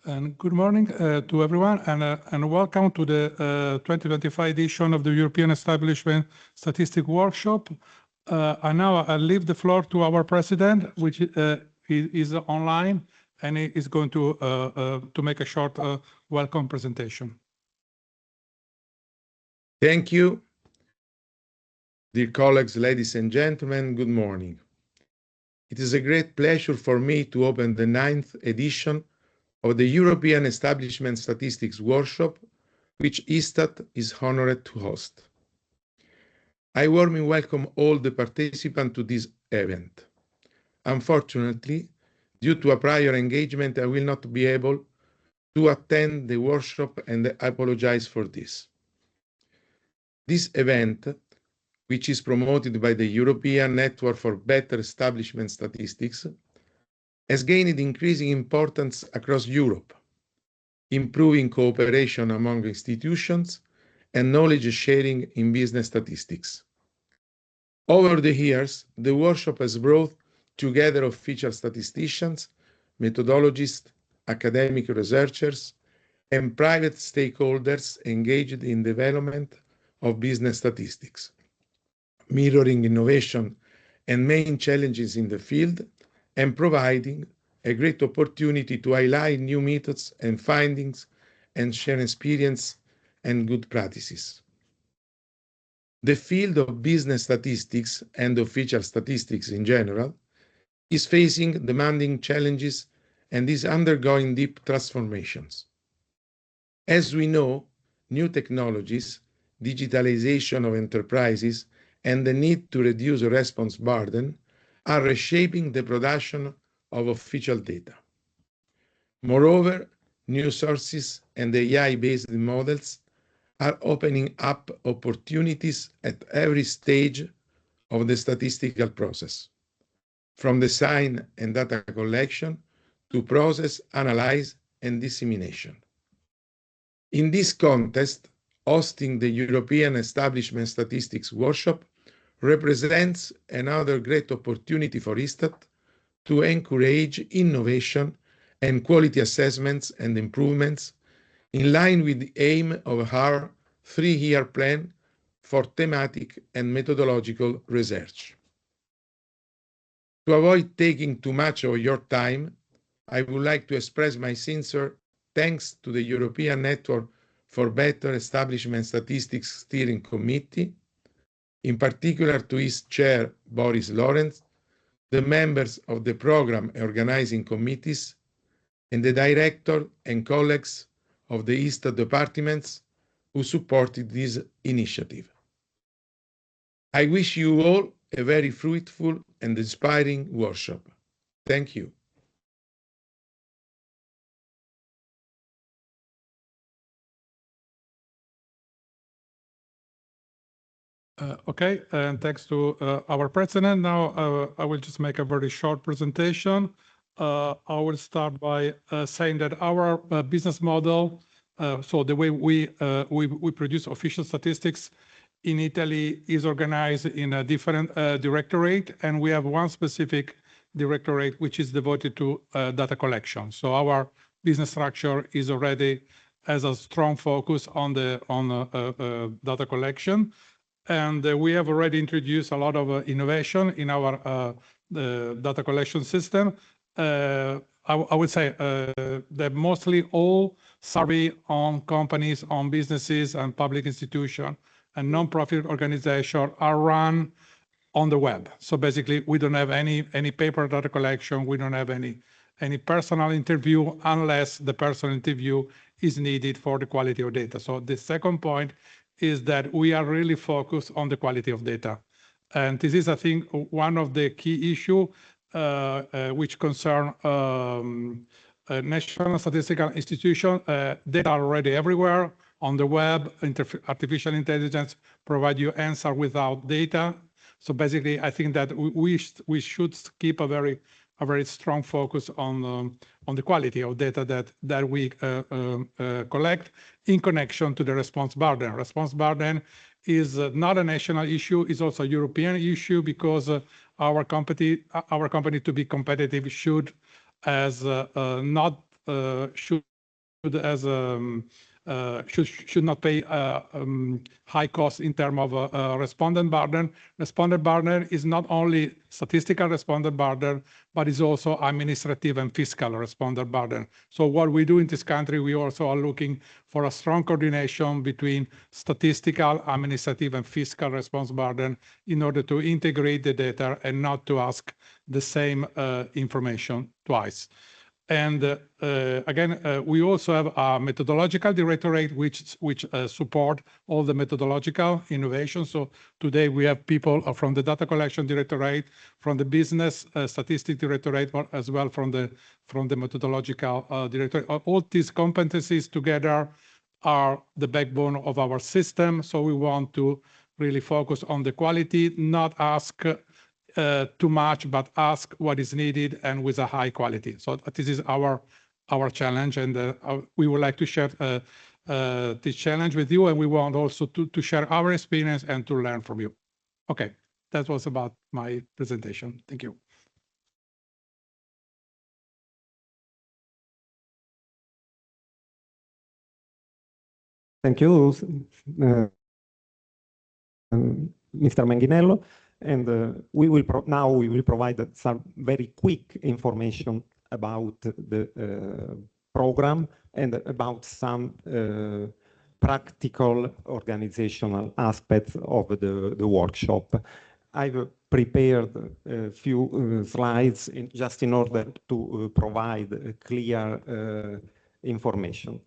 And good morning to everyone, and welcome to the 2025 edition of the European Establishment Statistics Workshop. And now I leave the floor to our president, which is online, and he is going to make a short welcome presentation. Thank you. Dear colleagues, ladies and gentlemen, good morning. It is a great pleasure for me to open the 9th edition of the European Establishment Statistics Workshop, which ISTAT is honored to host. I warmly welcome all the participants to this event. Unfortunately, due to a prior engagement, I will not be able to attend the workshop, and I apologize for this. This event, which is promoted by the European Network for Better Establishment Statistics, has gained increasing importance across Europe, improving cooperation among institutions and knowledge sharing in business statistics. Over the years, the workshop has brought together official statisticians, methodologists, academic researchers, and private stakeholders engaged in development of business statistics, mirroring innovation and main challenges in the field, and providing a great opportunity to highlight new methods and findings and share experience and good practices. The field of business statistics and official statistics in general is facing demanding challenges and is undergoing deep transformations. As we know, new technologies, digitalization of enterprises, and the need to reduce response burden are reshaping the production of official data. Moreover, new sources and AI-based models are opening up opportunities at every stage of the statistical process, from design and data collection to process, analyze, and dissemination. In this context, hosting the European Establishment Statistics Workshop represents another great opportunity for ISTAT to encourage innovation and quality assessments and improvements in line with the aim of our 3-year plan for thematic and methodological research. To avoid taking too much of your time, I would like to express my sincere thanks to the European Network for Better Establishment Statistics Steering Committee, in particular to its chair, Boris Lorenz, the members of the program organizing committees, and the director and colleagues of the ISTAT departments who supported this initiative. I wish you all a very fruitful and inspiring workshop. Thank you. Okay, and thanks to our president. Now I will just make a very short presentation. I will start by saying that our business model, so the way we produce official statistics in Italy, is organized in a different directorate, and we have one specific directorate which is devoted to data collection. So our business structure is already has a strong focus on the data collection. And we have already introduced a lot of innovation in our data collection system. I would say that mostly all survey on companies, on businesses and public institutions and non-profit organizations are run on the web. So basically, we don't have any paper data collection. We don't have any personal interview unless the personal interview is needed for the quality of data. So the second point is that we are really focused on the quality of data. And this is, I think, one of the key issues which concern national statistical institutions. Data are already everywhere on the web. Artificial intelligence provide you answer without data. So basically, I think that we should keep a very strong focus on the quality of data that we collect in connection to the response burden. Response burden is not a national issue; it's also a European issue because our company to be competitive should as should not pay high costs in terms of respondent burden. Respondent burden is not only statistical respondent burden, but is also administrative and fiscal respondent burden. So what we do in this country, we also are looking for a strong coordination between statistical, administrative, and fiscal response burden in order to integrate the data and not to ask the same information twice. And again, we also have a methodological directorate which support all the methodological innovation. So today we have people from the data collection directorate, from the business statistics directorate, as well from the methodological directorate. All these competencies together are the backbone of our system. So we want to really focus on the quality, not ask too much, but ask what is needed and with a high quality. So this is our challenge, and we would like to share this challenge with you, and we want also to share our experience and to learn from you. Okay, that was about my presentation. Thank you. Thank you, Mr. Manghinello. And we will provide some very quick information about the program and about some practical organizational aspects of the workshop. I've prepared a few slides just in order to provide clear information.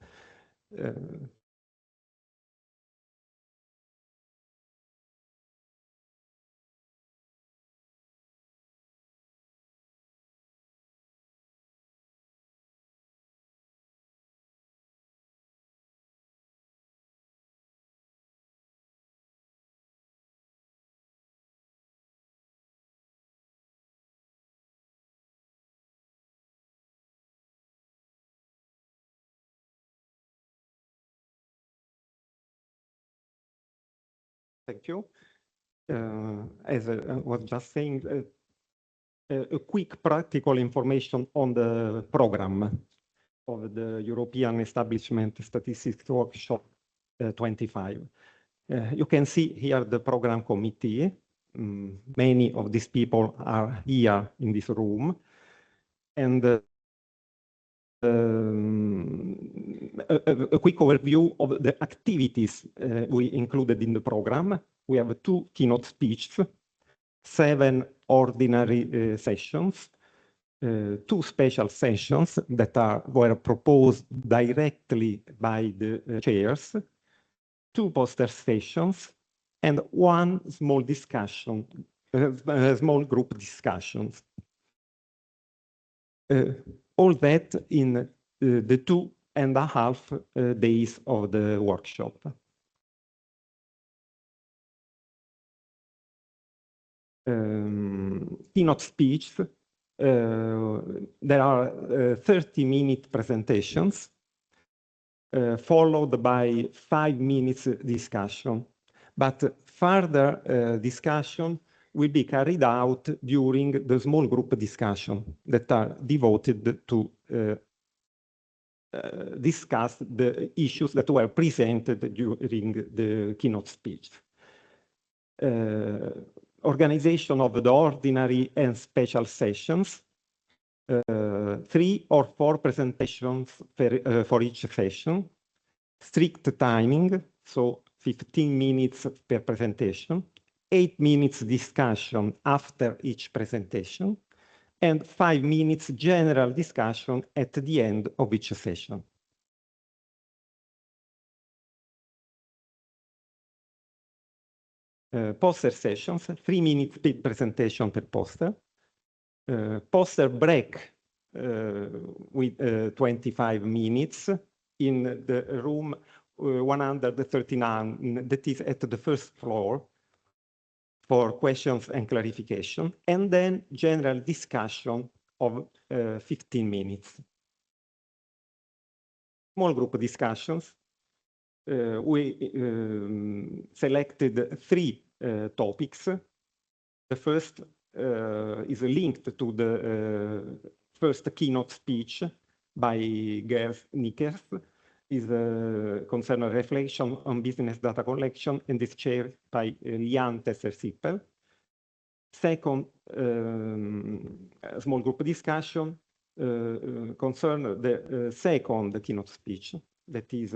Thank you. As I was just saying, a quick practical information on the program of the European Establishment Statistics Workshop 25. You can see here the program committee. Many of these people are here in this room. And a quick overview of the activities we included in the program. We have 2 keynote speeches, 7 ordinary sessions, 2 special sessions that were proposed directly by the chairs, 2 poster sessions, and 1 small discussion, small group discussions. All that in the 2.5 days of the workshop. Keynote speech. There are 30-minute presentations, followed by 5 minutes discussion. But further discussion will be carried out during the small group discussion that are devoted to discuss the issues that were presented during the keynote speech. Organization of the ordinary and special sessions, 3 or 4 presentations for each session, strict timing, so 15 minutes per presentation, 8 minutes discussion after each presentation, and 5 minutes general discussion at the end of each session. Poster sessions, 3 minutes presentation per poster. Poster break with 25 minutes in the room 139, that is at the first floor, for questions and clarification, and then general discussion of 15 minutes. Small group discussions. We selected 3 topics. The first is linked to the first keynote speech by Gers Nickers is concern a reflection on business data collection and is chaired by Lian Tesser-Sippel. Second, a small group discussion concern the second keynote speech, that is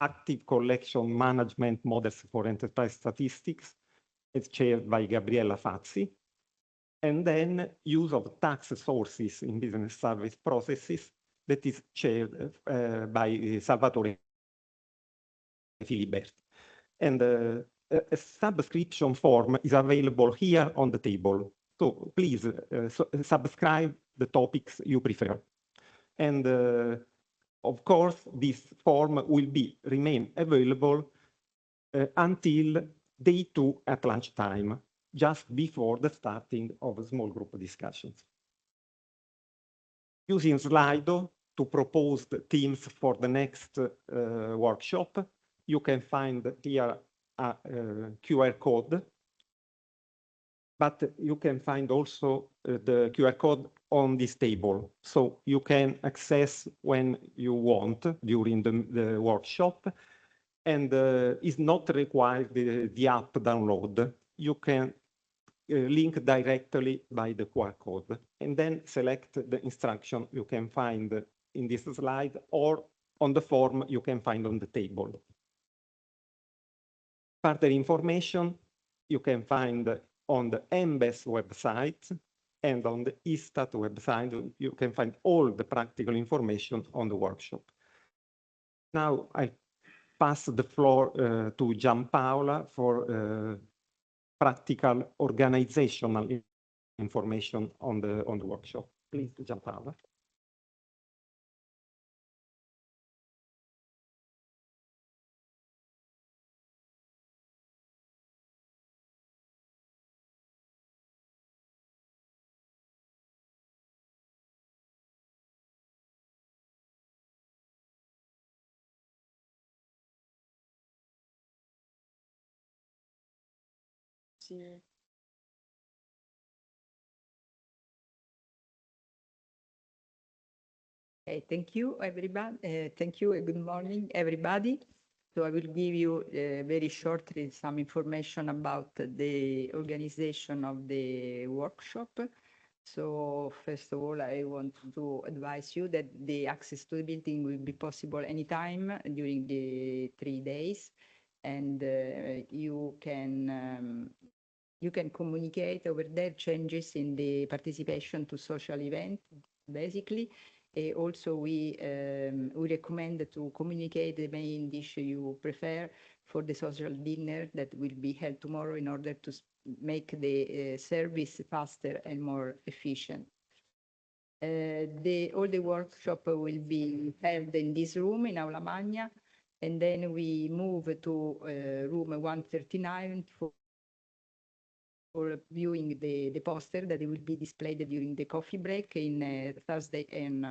active collection management models for enterprise statistics. It's chaired by Gabriella Fazzi. And then use of tax sources in business service processes, that is chaired by Salvatore Filiberti. And a subscription form is available here on the table. So please subscribe the topics you prefer. And of course, this form will remain available until day 2 at lunchtime, just before the starting of small group discussions. Using Slido to propose the themes for the next workshop, you can find here a QR code, but you can find also the QR code on this table. So you can access when you want during the workshop, and is not required the app download. You can link directly by the QR code, and then select the instruction you can find in this slide or on the form you can find on the table. Further information you can find on the MBES website and on the ISTAT website. You can find all the practical information on the workshop. Now I pass the floor to Gianpaola for practical organizational information on the workshop. Please, Gianpaola. Okay, thank you, everybody. Thank you and good morning, everybody. So I will give you very shortly some information about the organization of the workshop. So first of all, I want to advise you that the access to the building will be possible anytime during the 3 days, and you can communicate over there changes in the participation to social event, basically. Also, we recommend to communicate the main dish you prefer for the social dinner that will be held tomorrow in order to make the service faster and more efficient. All the workshop will be held in this room in Aula Magna, and then we move to room 139 for viewing the poster that will be displayed during the coffee break in Thursday and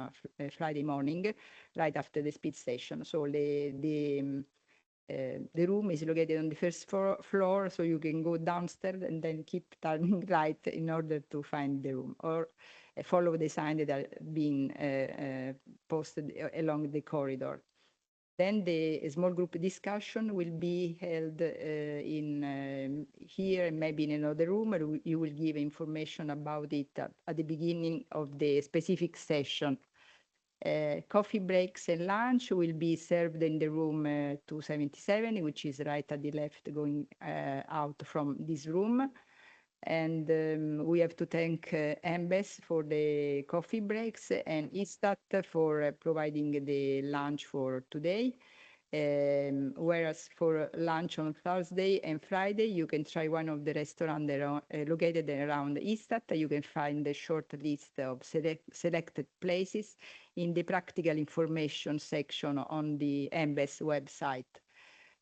Friday morning, right after the speed session. So the room is located on the first floor, so you can go downstairs and then keep turning right in order to find the room, or follow the sign that are being posted along the corridor. Then the small group discussion will be held in here, maybe in another room, or you will give information about it at the beginning of the specific session. Coffee breaks and lunch will be served in the room 277, which is right at the left going out from this room. And we have to thank MBES for the coffee breaks and ISTAT for providing the lunch for today. Whereas for lunch on Thursday and Friday, you can try one of the restaurants located around ISTAT. You can find a short list of selected places in the practical information section on the MBES website.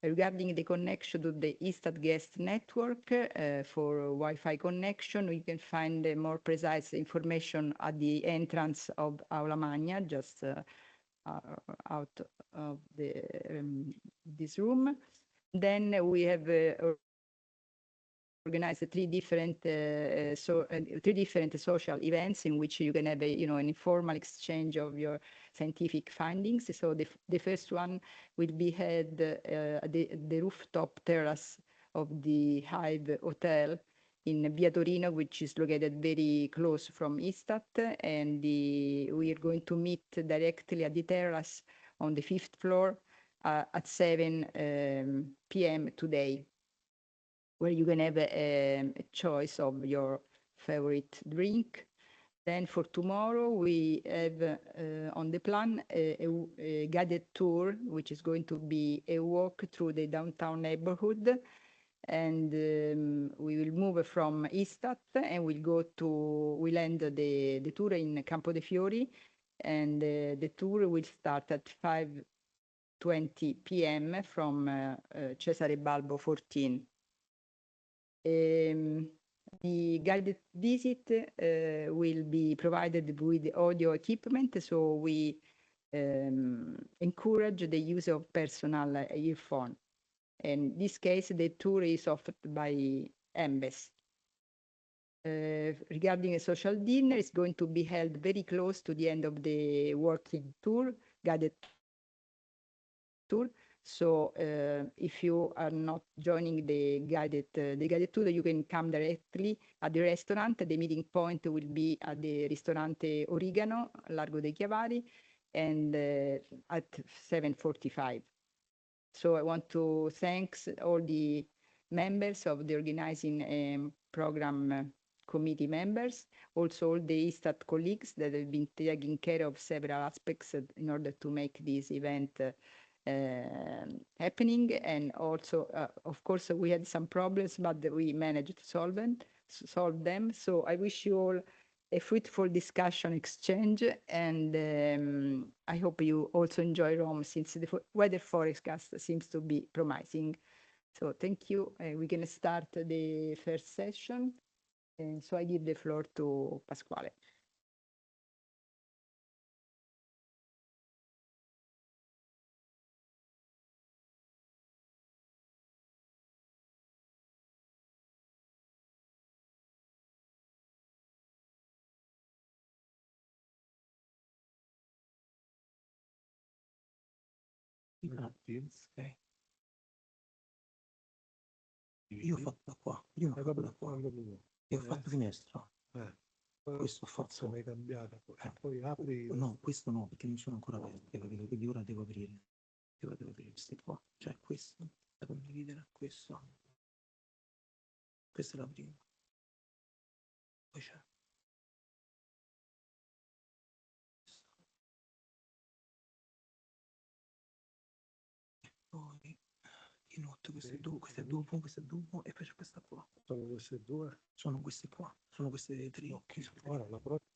Regarding the connection to the ISTAT guest network for Wi-Fi connection, we can find more precise information at the entrance of Aula Magna, just out of this room. Then we have organize three different social events in which you can have an informal exchange of your scientific findings. So the first one will be held at the rooftop terrace of the Hive Hotel in Via Torino, which is located very close from ISTAT, and we are going to meet directly at the terrace on the 5th floor at 7 p.m. today, where you can have a choice of your favorite drink. Then for tomorrow, we have on the plan a guided tour, which is going to be a walk through the downtown neighborhood. And we will move from ISTAT and we'll end the tour in Campo de' Fiori. And the tour will start at 5:20 p.m. from Cesare Balbo 14. The guided visit will be provided with audio equipment, so we encourage the use of personal earphone. In this case, the tour is offered by Embes. Regarding a social dinner, it's going to be held very close to the end of the working tour, guided tour. So if you are not joining the guided tour, you can come directly at the restaurant. The meeting point will be at the Ristorante Origano, Largo dei Chiavari, and at 7:45. So I want to thank all the members of the organizing program committee members, also all the ISTAT colleagues that have been taking care of several aspects in order to make this event happening. And also, of course, we had some problems, but we managed to solve them. So I wish you all a fruitful discussion exchange, and I hope you also enjoy Rome, since the weather forecast seems to be promising. So thank you. We're going to start the first session. And so I give the floor to Pasquale. Okay. Io ho fatto da qua, io ho fatto da qua, io ho fatto finestra. Questo ho fatto. L'hai cambiata, poi apri. No, questo no, perché non sono ancora aperti, capito? Quindi ora devo aprire. Devo aprire questi qua. Cioè questo da condividere, questo. Questa è la prima. Poi c'è. Poi inoltre queste due, e poi c'è questa qua. Sono queste due? Sono queste qua, sono queste tre. Ok, ora la prossima.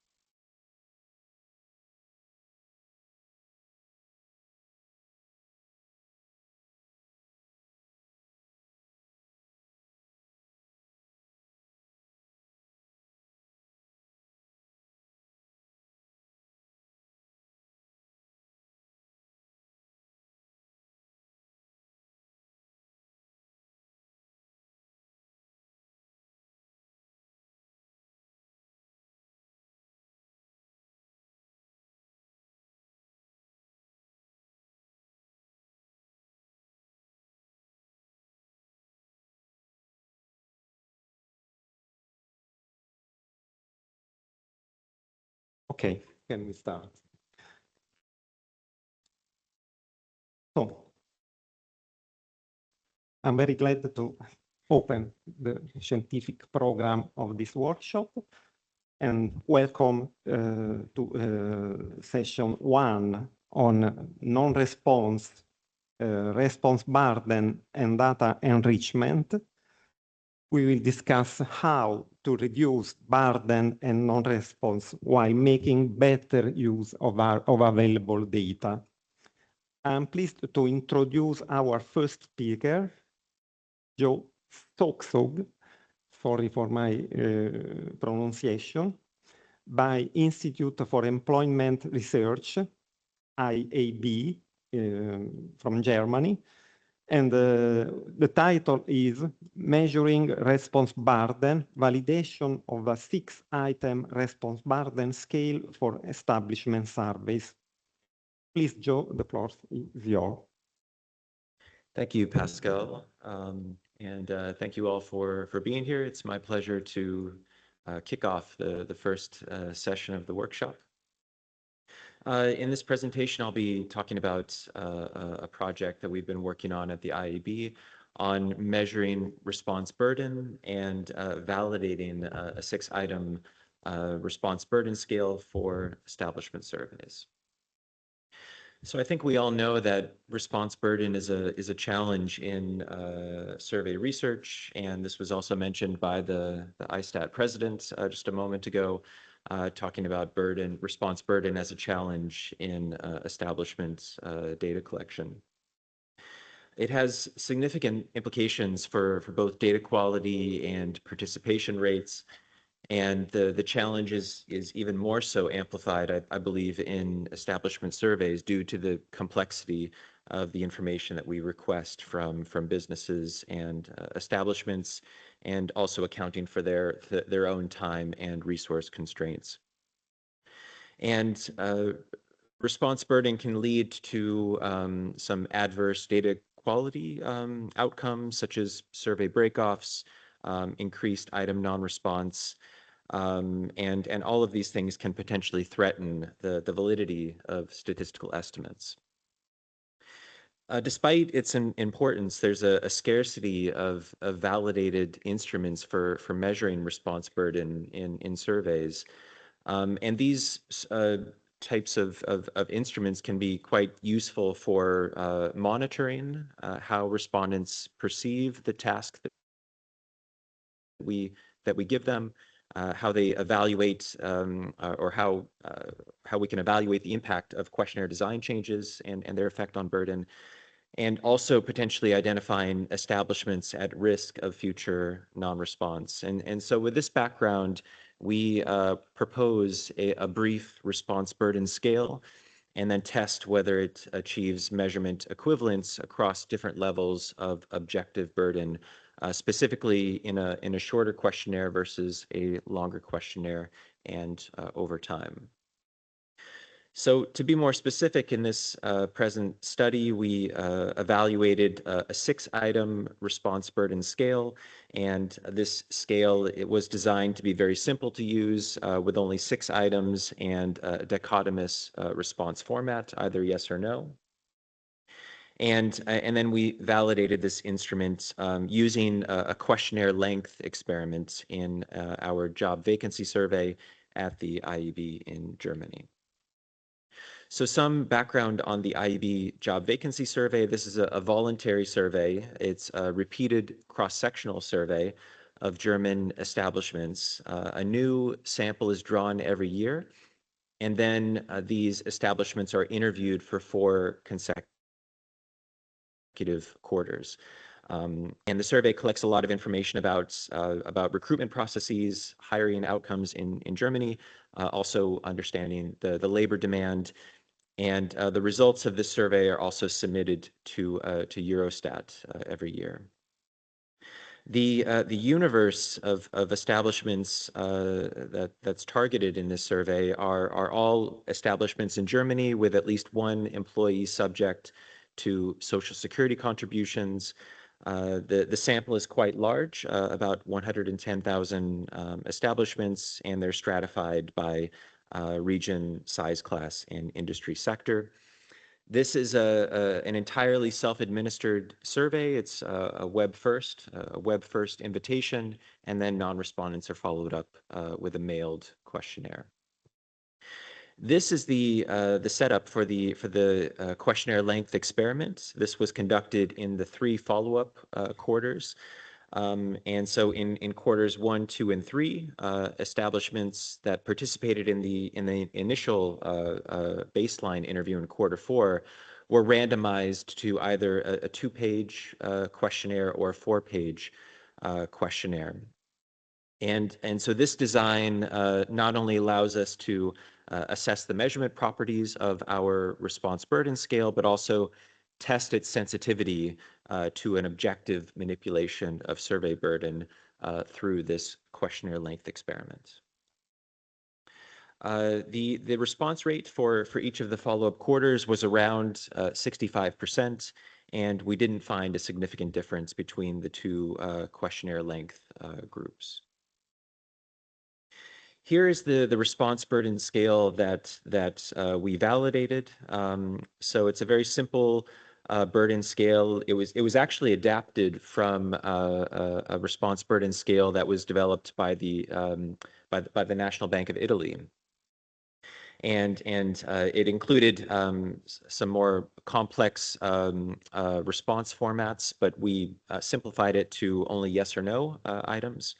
Okay, can we start? So, I'm very glad to open the scientific program of this workshop and welcome to session 1 on non-response, response burden and data enrichment. We will discuss how to reduce burden and non-response while making better use of available data. I'm pleased to introduce our first speaker, Joe Stoksog, sorry for my pronunciation, by Institute for Employment Research, IAB, from Germany. And the title is Measuring Response Burden, Validation of a 6-item response burden scale for establishment surveys. Please, Joe, the floor is yours. Thank you, Pascal. Thank you all for being here. It's my pleasure to kick off the first session of the workshop. In this presentation, I'll be talking about a project that we've been working on at the IAB on measuring response burden and validating a 6-item response burden scale for establishment surveys. So I think we all know that response burden is a challenge in survey research, and this was also mentioned by the ISTAT president just a moment ago, talking about response burden as a challenge in establishment data collection. It has significant implications for both data quality and participation rates. And the challenge is even more so amplified, I believe, in establishment surveys due to the complexity of the information that we request from businesses and establishments, and also accounting for their own time and resource constraints. And response burden can lead to some adverse data quality outcomes, such as survey breakoffs, increased item non-response, and all of these things can potentially threaten the validity of statistical estimates. Despite its importance, there's a scarcity of validated instruments for measuring response burden in surveys. And these types of instruments can be quite useful for monitoring how respondents perceive the task that we give them, how they evaluate or how we can evaluate the impact of questionnaire design changes and their effect on burden, and also potentially identifying establishments at risk of future non-response. And so with this background, we propose a brief response burden scale and then test whether it achieves measurement equivalence across different levels of objective burden, specifically in a shorter questionnaire versus a longer questionnaire and over time. So to be more specific, in this present study, we evaluated a 6-item response burden scale, and this scale, it was designed to be very simple to use with only 6 items and a dichotomous response format, either yes or no. And then we validated this instrument using a questionnaire length experiment in our job vacancy survey at the IAB in Germany. So some background on the IAB job vacancy survey. This is a voluntary survey. It's a repeated cross-sectional survey of German establishments. A new sample is drawn every year, and then these establishments are interviewed for 4 consecutive quarters. And the survey collects a lot of information about recruitment processes, hiring outcomes in Germany, also understanding the labor demand. And the results of this survey are also submitted to Eurostat every year. The universe of establishments that's targeted in this survey are all establishments in Germany with at least 1 employee subject to Social Security contributions. The sample is quite large, about 110,000 establishments, and they're stratified by region, size class, and industry sector. This is an entirely self-administered survey. It's a web first invitation, and then non-respondents are followed up with a mailed questionnaire. This is the setup for the questionnaire length experiment. This was conducted in the 3 follow-up quarters. And so in quarters 1, 2, and 3, establishments that participated in the initial baseline interview in quarter 4 were randomized to either a 2-page questionnaire or a 4-page questionnaire. And so this design not only allows us to assess the measurement properties of our response burden scale, but also test its sensitivity to an objective manipulation of survey burden through this questionnaire length experiment. The response rate for each of the follow-up quarters was around 65%, and we didn't find a significant difference between the two questionnaire length groups. Here is the response burden scale that we validated. So it's a very simple burden scale. It was actually adapted from a response burden scale that was developed by the National Bank of Italy. And it included some more complex response formats, but we simplified it to only yes or no items.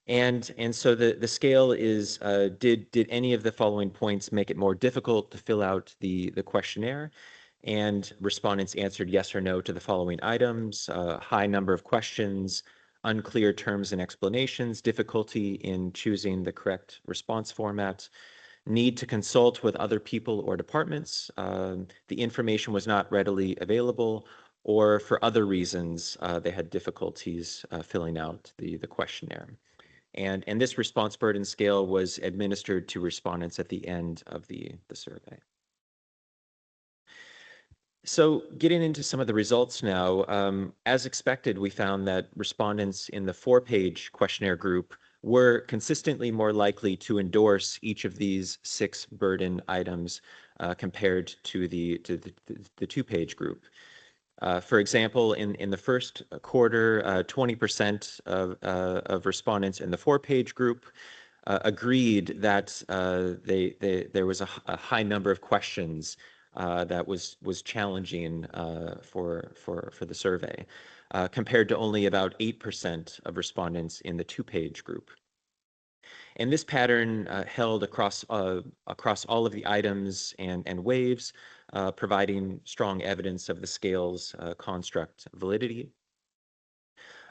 And so the scale is, did any of the following points make it more difficult to fill out the questionnaire? And respondents answered yes or no to the following items: high number of questions, unclear terms and explanations, difficulty in choosing the correct response format, need to consult with other people or departments, the information was not readily available, or for other reasons, they had difficulties filling out the questionnaire. And this response burden scale was administered to respondents at the end of the survey. So getting into some of the results now, as expected, we found that respondents in the 4-page questionnaire group were consistently more likely to endorse each of these 6 burden items compared to the 2-page group. For example, in the first quarter, 20% of respondents in the 4-page group agreed that there was a high number of questions that was challenging for the survey, compared to only about 8% of respondents in the 2-page group. And this pattern held across all of the items and waves, providing strong evidence of the scale's construct validity.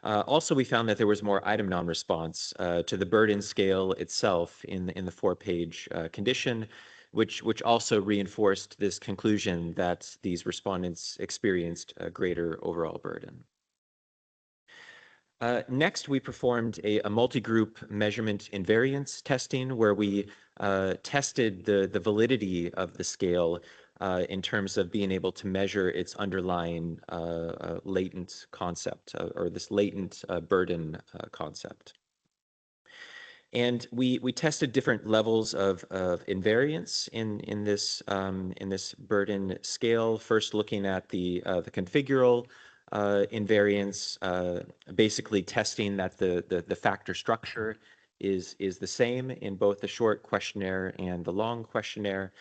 Also, we found that there was more item non-response to the burden scale itself in the 4-page condition, which also reinforced this conclusion that these respondents experienced a greater overall burden. Next, we performed a multi-group measurement invariance testing where we tested the validity of the scale in terms of being able to measure its underlying latent concept or this latent burden concept. And we tested different levels of invariance in this burden scale. First, looking at the configural invariance, basically testing that the factor structure is the same in both the short questionnaire and the long questionnaire,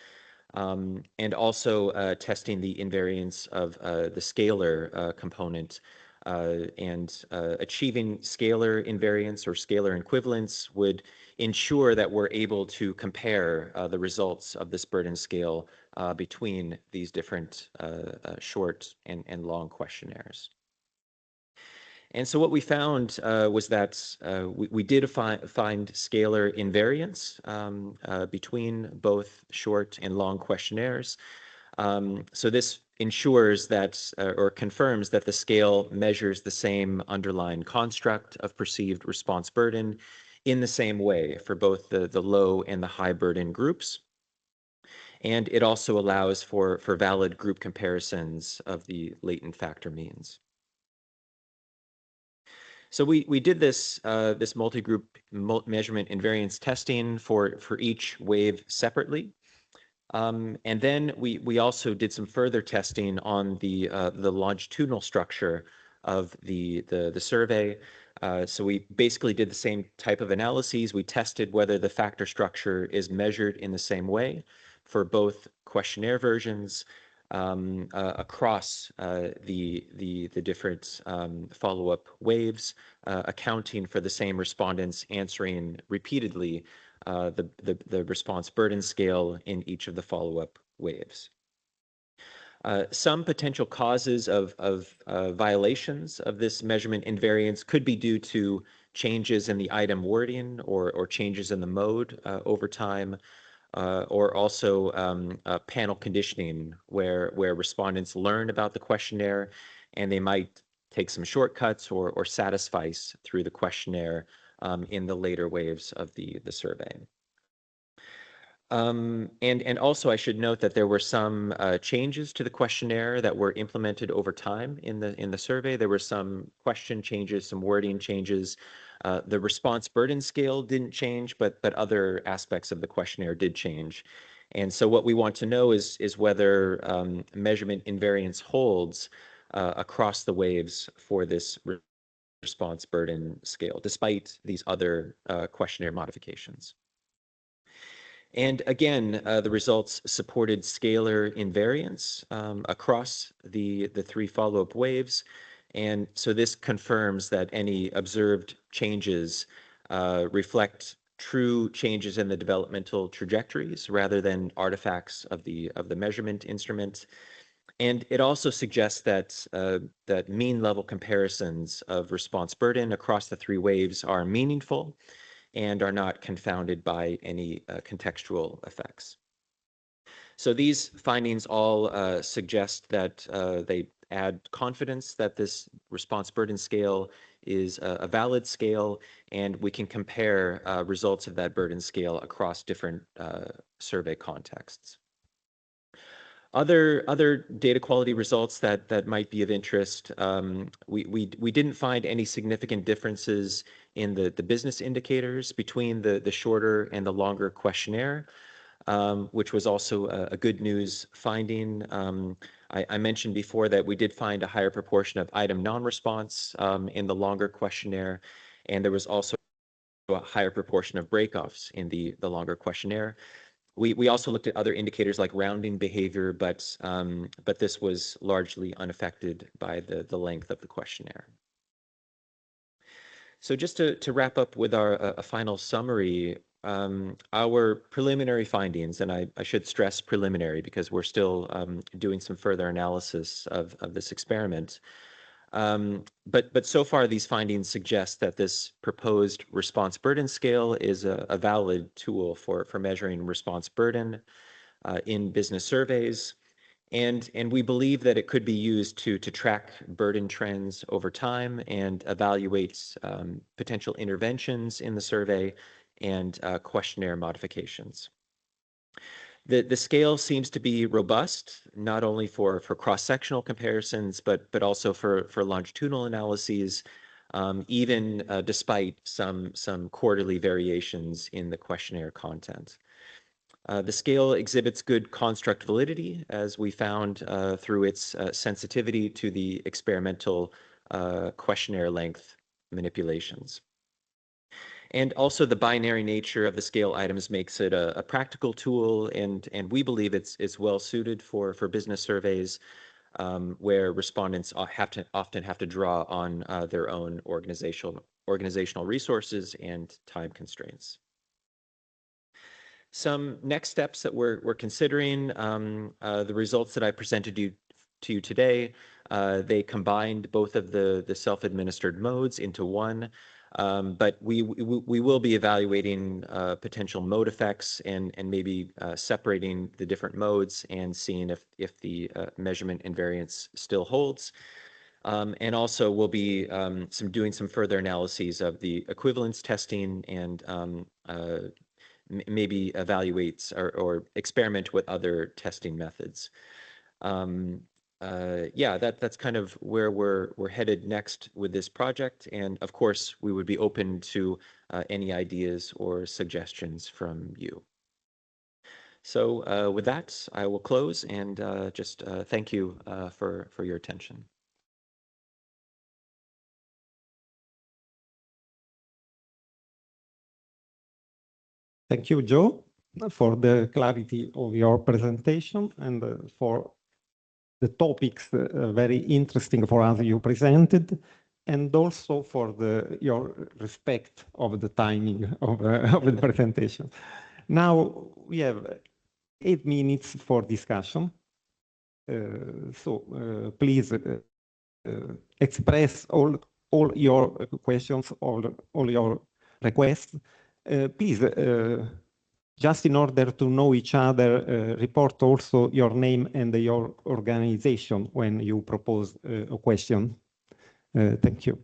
and also testing the invariance of the scalar component. And achieving scalar invariance or scalar equivalence would ensure that we're able to compare the results of this burden scale between these different short and long questionnaires. And so what we found was that we did find scalar invariance between both short and long questionnaires. So this ensures that or confirms that the scale measures the same underlying construct of perceived response burden in the same way for both the low and the high burden groups. And it also allows for valid group comparisons of the latent factor means. So we did this multi-group measurement invariance testing for each wave separately. And then we also did some further testing on the longitudinal structure of the survey. So we basically did the same type of analyses. We tested whether the factor structure is measured in the same way for both questionnaire versions across the different follow-up waves, accounting for the same respondents answering repeatedly the response burden scale in each of the follow-up waves. Some potential causes of violations of this measurement invariance could be due to changes in the item wording or changes in the mode over time, or also panel conditioning where respondents learn about the questionnaire and they might take some shortcuts or satisfice through the questionnaire in the later waves of the survey. And also I should note that there were some changes to the questionnaire that were implemented over time in the survey. There were some question changes, some wording changes. The response burden scale didn't change, but other aspects of the questionnaire did change. And so what we want to know is whether measurement invariance holds across the waves for this response burden scale, despite these other questionnaire modifications. And again, the results supported scalar invariance across the three follow-up waves. And so this confirms that any observed changes reflect true changes in the developmental trajectories rather than artifacts of the measurement instrument. And it also suggests that that mean level comparisons of response burden across the three waves are meaningful and are not confounded by any contextual effects. So these findings all suggest that they add confidence that this response burden scale is a valid scale, and we can compare results of that burden scale across different survey contexts. Other data quality results that might be of interest, we didn't find any significant differences in the business indicators between the shorter and the longer questionnaire, which was also a good news finding. I mentioned before that we did find a higher proportion of item non-response in the longer questionnaire, and there was also a higher proportion of breakoffs in the longer questionnaire. We also looked at other indicators like rounding behavior, but this was largely unaffected by the length of the questionnaire. So just to wrap up with a final summary, our preliminary findings, and I should stress preliminary because we're still doing some further analysis of this experiment. But so far, these findings suggest that this proposed response burden scale is a valid tool for measuring response burden in business surveys. And we believe that it could be used to track burden trends over time and evaluate potential interventions in the survey and questionnaire modifications. The scale seems to be robust, not only for cross-sectional comparisons, but also for longitudinal analyses, even despite some quarterly variations in the questionnaire content. The scale exhibits good construct validity, as we found through its sensitivity to the experimental questionnaire length manipulations. And also the binary nature of the scale items makes it a practical tool, and we believe it's well suited for business surveys where respondents often have to draw on their own organizational resources and time constraints. Some next steps that we're considering, the results that I presented to you today, they combined both of the self-administered modes into one. But we will be evaluating potential mode effects and maybe separating the different modes and seeing if the measurement invariance still holds. And also we'll be doing some further analyses of the equivalence testing and maybe evaluate or experiment with other testing methods. Yeah, that's kind of where we're headed next with this project. And of course, we would be open to any ideas or suggestions from you. So with that, I will close and just thank you for your attention. Thank you, Joe, for the clarity of your presentation and for the topics very interesting for us you presented, and also for your respect of the timing of the presentation. Now we have 8 minutes for discussion. So please express all your questions, all your requests. Please Just in order to know each other, report also your name and your organization when you propose a question. Thank you.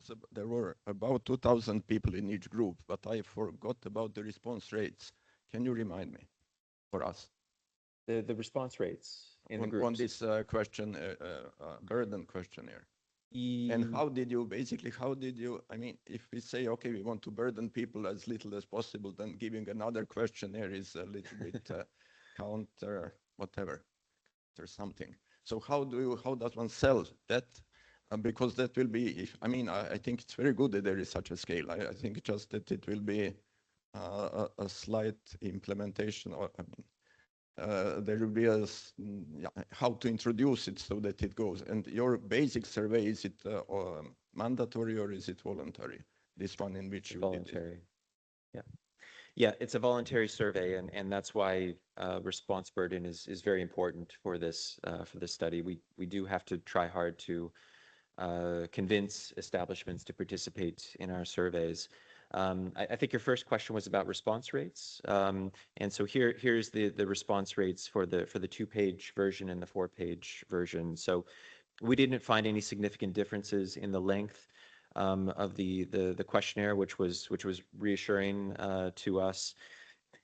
So there were about 2,000 people in each group, but I forgot about the response rates. Can you remind me for us? The response rates in the groups. On this burden questionnaire. And how did you, I mean, if we say, okay, we want to burden people as little as possible, then giving another questionnaire is a little bit counter, whatever, or something. So how does one sell that? Because that will be, I think it's very good that there is such a scale. I think just that it will be a slight implementation, or there will be how to introduce it so that it goes. And your basic survey, is it mandatory or is it voluntary? This one in which you voluntary. Did it. Yeah, it's a voluntary survey, and that's why response burden is very important for this study. We do have to try hard to convince establishments to participate in our surveys. I think your first question was about response rates, and so here's the response rates for the 2-page version and the 4-page version. So we didn't find any significant differences in the length of the questionnaire, which was reassuring to us.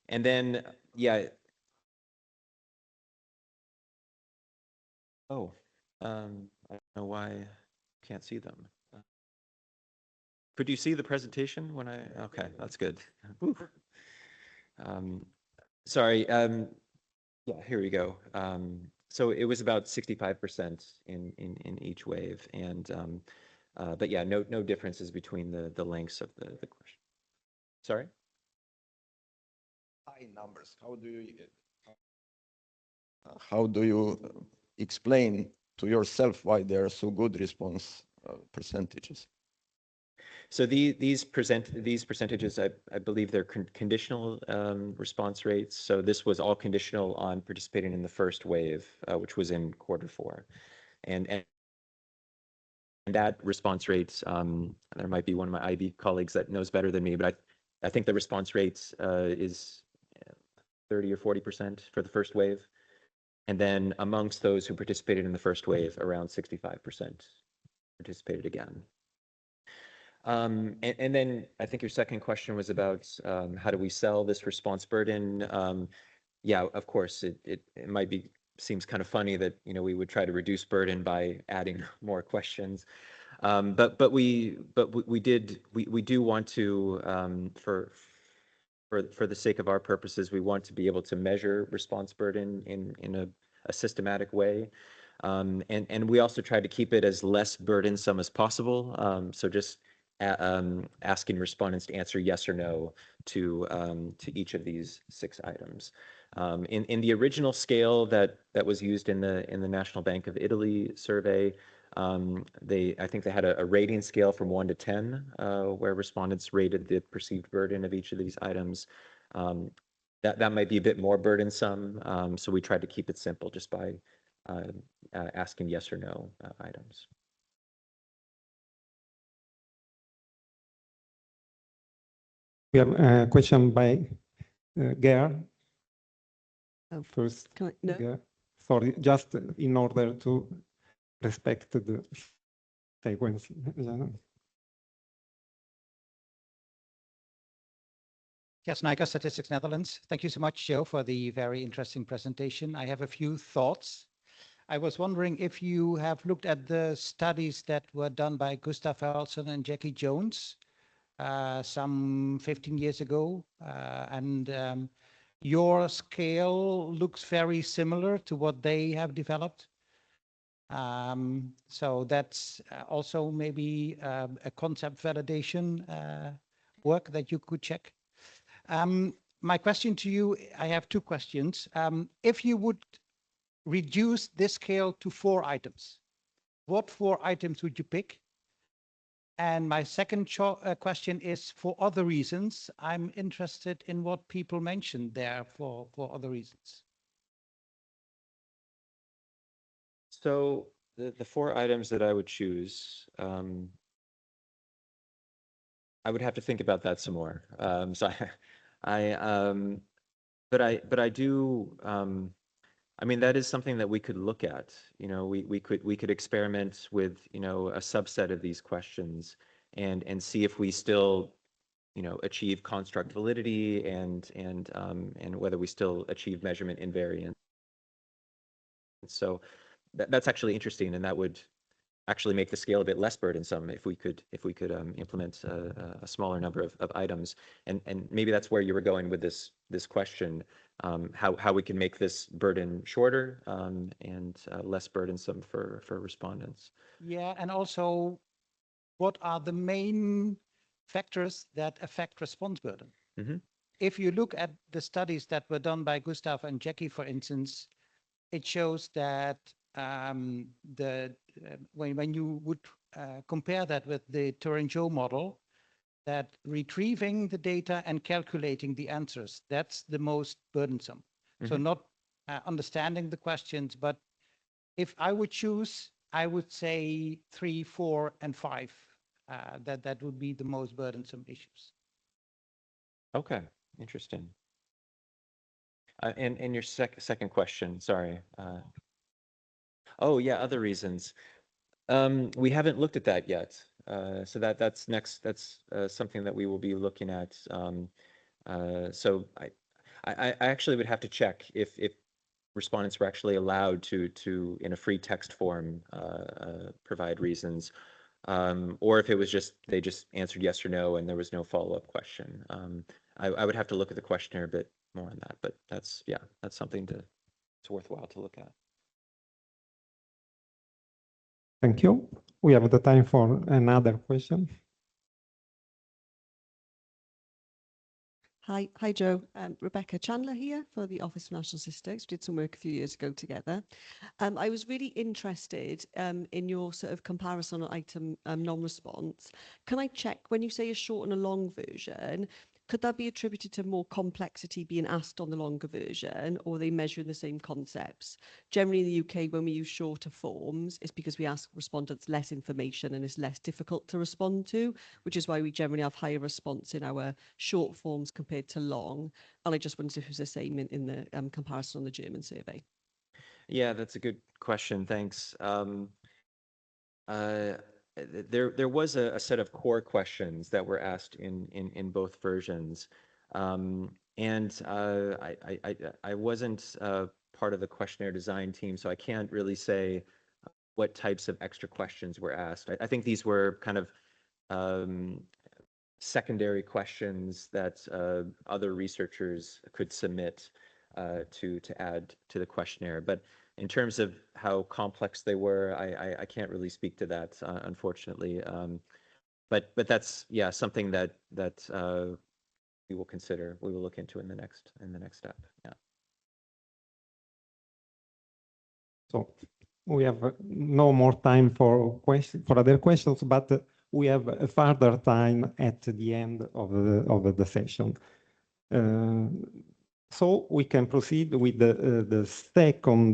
And then, yeah. Oh, I don't know why I can't see them. Could you see the presentation when okay, that's good. Sorry. Yeah, here we go. So it was about 65% in each wave, and but yeah, no differences between the lengths of the question. Sorry? High numbers. How do you explain to yourself why they are so good response percentages? So these percentages, I believe they're conditional response rates. So this was all conditional on participating in the first wave, which was in Q4, and that response rates. There might be one of my IB colleagues that knows better than me, but I think the response rates is 30 or 40% for the first wave, and then amongst those who participated in the first wave, around 65% participated again. And then I think your second question was about how do we sell this response burden? Yeah, of course, it might seems kind of funny that we would try to reduce burden by adding more questions, but we do want to for the sake of our purposes, we want to be able to measure response burden in a systematic way. And we also try to keep it as less burdensome as possible. So just asking respondents to answer yes or no to each of these 6 items. In the original scale that was used in the National Bank of Italy survey, I think they had a rating scale from 1 to 10, where respondents rated the perceived burden of each of these items. That might be a bit more burdensome, so we tried to keep it simple just by asking yes or no items. We have a question by Ger. First, no? Sorry, just in order to respect the sequence. Yes, Nijker, Statistics Netherlands. Thank you so much, Joe, for the very interesting presentation. I have a few thoughts. I was wondering if you have looked at the studies that were done by Gustav Helson and Jackie Jones some 15 years ago, and your scale looks very similar to what they have developed. So that's also maybe a concept validation work that you could check. My question to you, I have 2 questions. If you would reduce this scale to 4 items, what 4 items would you pick? And my second question is for other reasons. I'm interested in what people mentioned there for other reasons. So the four items that I would choose, I would have to think about that some more. So but I do. I mean, that is something that we could look at. You know, we could experiment with, you know, a subset of these questions and see if we still, you know, achieve construct validity and whether we still achieve measurement invariance. So that's actually interesting, and that would actually make the scale a bit less burdensome if we could implement a smaller number of items. And maybe that's where you were going with this question, how we can make this burden shorter and less burdensome for respondents. Yeah, and also, what are the main factors that affect response burden? Mhm. If you look at the studies that were done by Gustav and Jackie, for instance, it shows that when you would compare that with the Turing-Joe model, that retrieving the data and calculating the answers, that's the most burdensome. So not understanding the questions, but if I would choose, I would say 3, 4, and 5. That would be the most burdensome issues. Okay, interesting. And your second question, sorry. Oh yeah, other reasons. We haven't looked at that yet. So that's next. That's something that we will be looking at. So I actually would have to check if respondents were actually allowed to in a free text form provide reasons, or if it was just they just answered yes or no and there was no follow-up question. I would have to look at the questionnaire a bit more on that, but that's something it's worthwhile to look at. Thank you. We have the time for another question. Hi, Joe. Rebecca Chandler here for the Office for National Statistics. We did some work a few years ago together. I was really interested in your sort of comparison on item non-response. Can I check, when you say a short and a long version, could that be attributed to more complexity being asked on the longer version, or are they measuring the same concepts? Generally in the UK, when we use shorter forms, it's because we ask respondents less information and it's less difficult to respond to, which is why we generally have higher response in our short forms compared to long. And I just wondered if it was the same in the comparison on the German survey. Yeah, that's a good question. Thanks. There was a set of core questions that were asked in both versions, and I wasn't part of the questionnaire design team, so I can't really say what types of extra questions were asked. I think these were kind of secondary questions that other researchers could submit to add to the questionnaire. But in terms of how complex they were, I can't really speak to that, unfortunately. But that's something that we will consider. We will look into in the next step. Yeah. So we have no more time for other questions, but we have a further time at the end of the session. So we can proceed with the second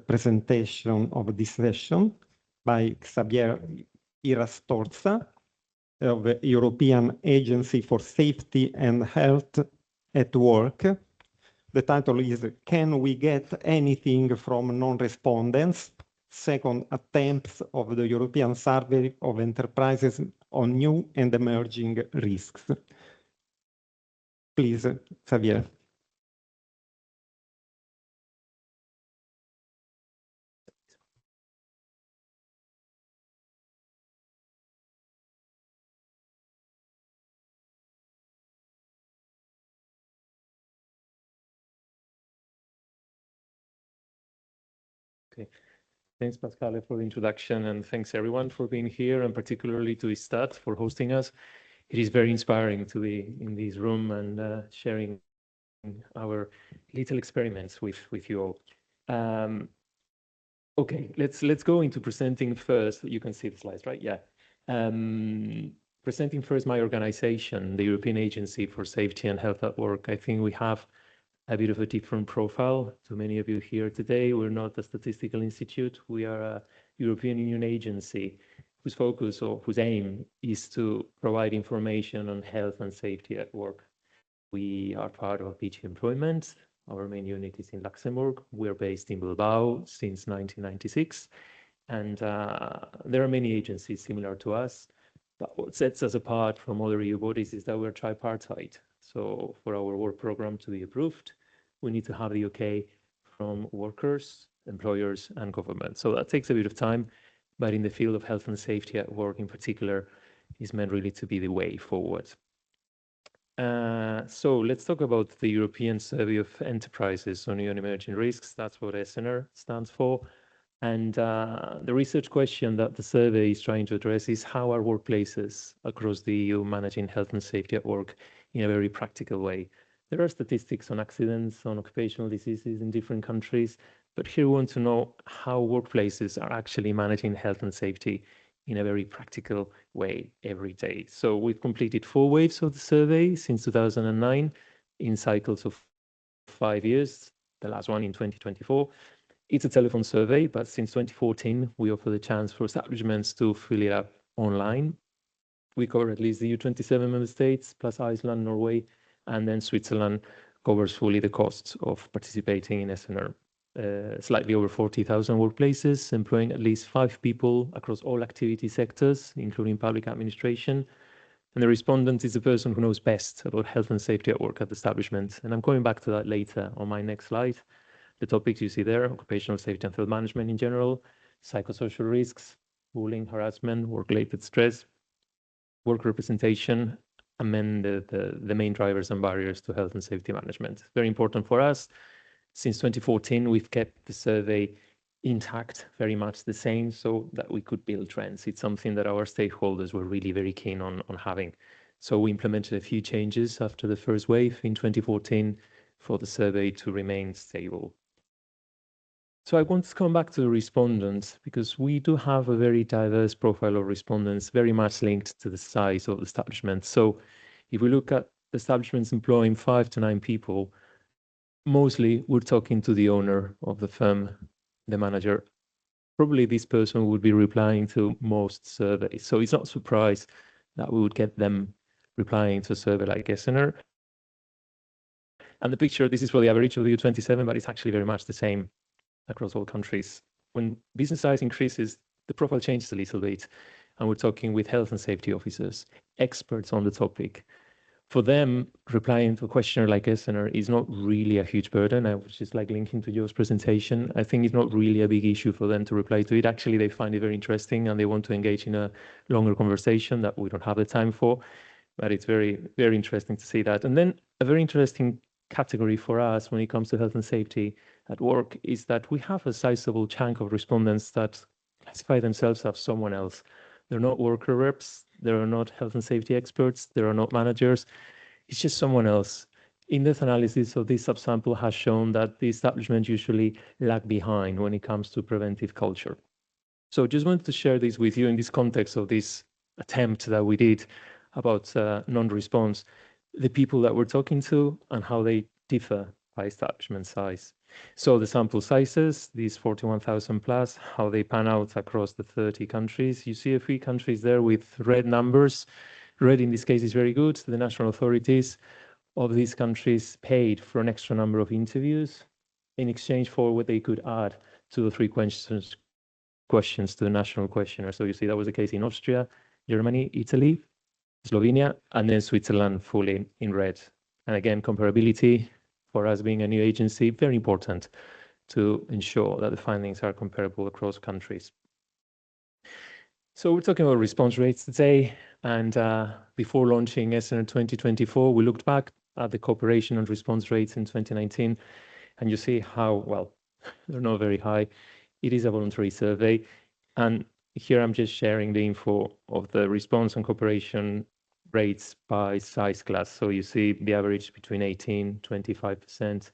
presentation of this session by Xavier Irastorza of the European Agency for Safety and Health at Work. The title is "Can We Get Anything from Non-Respondents? Second attempts of the European Survey of Enterprises on New and Emerging Risks." Please, Xavier. Okay. Thanks, Pascale, for the introduction, and thanks everyone for being here, and particularly to ISTAT for hosting us. It is very inspiring to be in this room and sharing our little experiments with you all. Okay, let's go into presenting first. You can see the slides, right? Yeah. Presenting first my organization, the European Agency for Safety and Health at Work. I think we have a bit of a different profile to many of you here today. We're not a statistical institute. We are a European Union agency whose focus or whose aim is to provide information on health and safety at work. We are part of PG Employment. Our main unit is in Luxembourg. We're based in Bilbao since 1996. And there are many agencies similar to us. But what sets us apart from other EU bodies is that we're tripartite. So for our work program to be approved, we need to have the okay from workers, employers, and government. So that takes a bit of time, but in the field of health and safety at work in particular, is meant really to be the way forward. So let's talk about the European Survey of Enterprises on New and Emerging Risks. That's what SNR stands for. And the research question that the survey is trying to address is how are workplaces across the EU managing health and safety at work in a very practical way? There are statistics on accidents, on occupational diseases in different countries, but here we want to know how workplaces are actually managing health and safety in a very practical way every day. So we've completed 4 waves of the survey since 2009 in cycles of 5 years, the last one in 2024. It's a telephone survey, but since 2014, we offer the chance for establishments to fill it up online. We cover at least the EU27 member states, plus Iceland, Norway, and then Switzerland covers fully the costs of participating in SNR. Slightly over 40,000 workplaces, employing at least 5 people across all activity sectors, including public administration. And the respondent is the person who knows best about health and safety at work at the establishment. And I'm going back to that later on my next slide. The topics you see there, occupational safety and field management in general, psychosocial risks, bullying, harassment, work-related stress, work representation, and then the main drivers and barriers to health and safety management. Very important for us. Since 2014, we've kept the survey intact, very much the same, so that we could build trends. It's something that our stakeholders were really very keen on having. So we implemented a few changes after the first wave in 2014 for the survey to remain stable. So I want to come back to the respondents because we do have a very diverse profile of respondents, very much linked to the size of the establishment. So if we look at establishments employing 5 to 9 people, mostly we're talking to the owner of the firm, the manager. Probably this person would be replying to most surveys. So it's not a surprise that we would get them replying to a survey like SNR. And the picture, this is for the average of the EU27, but it's actually very much the same across all countries. When business size increases, the profile changes a little bit. And we're talking with health and safety officers, experts on the topic. For them, replying to a questionnaire like SNR is not really a huge burden. I was just like linking to Joe's presentation. I think it's not really a big issue for them to reply to it. Actually, they find it very interesting and they want to engage in a longer conversation that we don't have the time for. But it's very, very interesting to see that. And then a very interesting category for us when it comes to health and safety at work is that we have a sizable chunk of respondents that classify themselves as someone else. They're not worker reps, they are not health and safety experts, they are not managers. It's just someone else. In-depth analysis of this subsample has shown that the establishment usually lag behind when it comes to preventive culture. So just wanted to share this with you in this context of this attempt that we did about non-response, the people that we're talking to and how they differ by establishment size. So the sample sizes, these 41,000 plus, how they pan out across the 30 countries. You see a few countries there with red numbers. Red in this case is very good. The national authorities of these countries paid for an extra number of interviews in exchange for what they could add 2 or 3 questions to the national questionnaire. So you see that was the case in Austria, Germany, Italy, Slovenia, and then Switzerland fully in red. And again, comparability for us being a new agency, very important to ensure that the findings are comparable across countries. So we're talking about response rates today. And before launching SNR 2024, we looked back at the cooperation and response rates in 2019. And you see how, well, they're not very high. It is a voluntary survey. And here I'm just sharing the info of the response and cooperation rates by size class. So you see the average between 18, 25%.